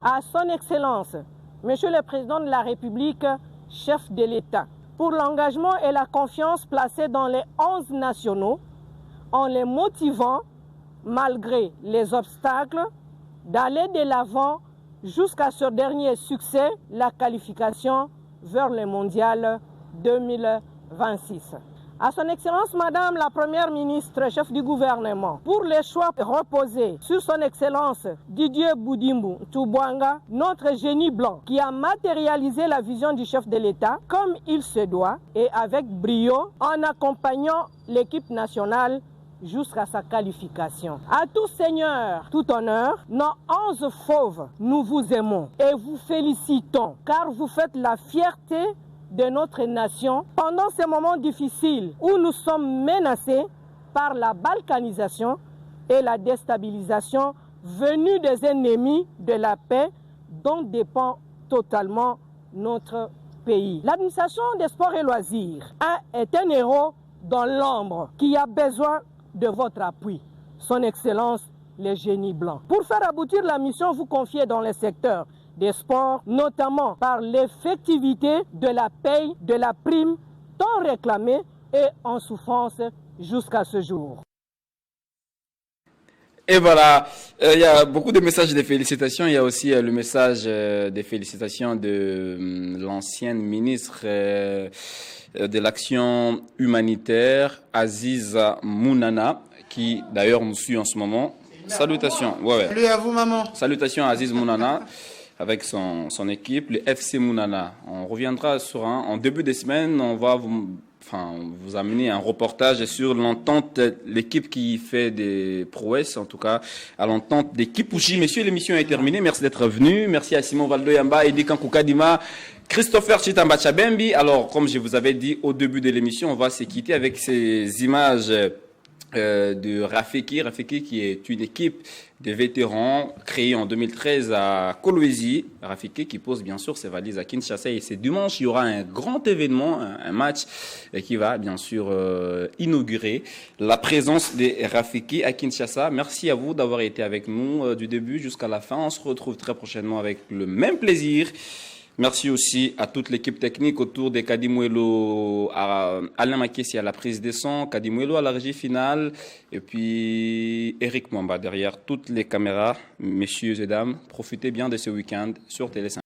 À son Excellence, Monsieur le Président de la République, chef de l'État, pour l'engagement et la confiance placés dans les 11 nationaux, en les motivant, malgré les obstacles, d'aller de l'avant jusqu'à ce dernier succès, la qualification vers le mondial 2026. À son Excellence, Madame la Première ministre, chef du gouvernement, pour les choix reposés sur son Excellence Didier Boudimbu Toubouanga, notre génie blanc, qui a matérialisé la vision du chef de l'État comme il se doit et avec brio en accompagnant l'équipe nationale jusqu'à sa qualification. À tout seigneur, tout honneur, nos 11 fauves, nous vous aimons et vous félicitons car vous faites la fierté de notre nation pendant ces moments difficiles où nous sommes menacés par la balkanisation et la déstabilisation venue des ennemis de la paix dont dépend totalement notre pays. L'administration des sports et loisirs est un héros dans l'ombre qui a besoin de votre appui. Son Excellence, le génie blanc. Pour faire aboutir la mission vous confiez dans le secteur des sports, notamment par l'effectivité de la paye, de la prime tant réclamée et en souffrance jusqu'à ce jour. Et voilà, il y a beaucoup de messages de félicitations. Il y a aussi le message de félicitations de l'ancienne ministre de l'Action humanitaire, Aziz Mounana, qui d'ailleurs nous suit en ce moment. Salutations. Salut à vous, maman. Salutations à Aziz Mounana avec son équipe, le FC Mounana. On reviendra sur en début de semaine, on va vous amener un reportage sur l'entente, l'équipe qui fait des prouesses, en tout cas, à l'entente des Kipouchi. Messieurs, l'émission est terminée. Merci d'être venu. Merci à Simon Valdoyamba, Edi Kankukadima, Christopher Chitambachabembi. Alors, comme je vous avais dit au début de l'émission, on va se quitter avec ces images de Rafiki. Rafiki qui est une équipe de vétérans créée en 2013 à Kolwezi. Rafiki qui pose bien sûr ses valises à Kinshasa. Et c'est dimanche, il y aura un grand événement, un match qui va bien sûr inaugurer la présence des Rafiki à Kinshasa. Merci à vous d'avoir été avec nous du début jusqu'à la fin. On se retrouve très prochainement avec le même plaisir. Merci aussi à toute l'équipe technique autour de Kadimouelo, à Alain Makessi à la prise des sons, Kadimouelo à la régie finale, et puis Eric Mwamba derrière toutes les caméras. Messieurs et dames, profitez bien de ce week-end sur Télé5.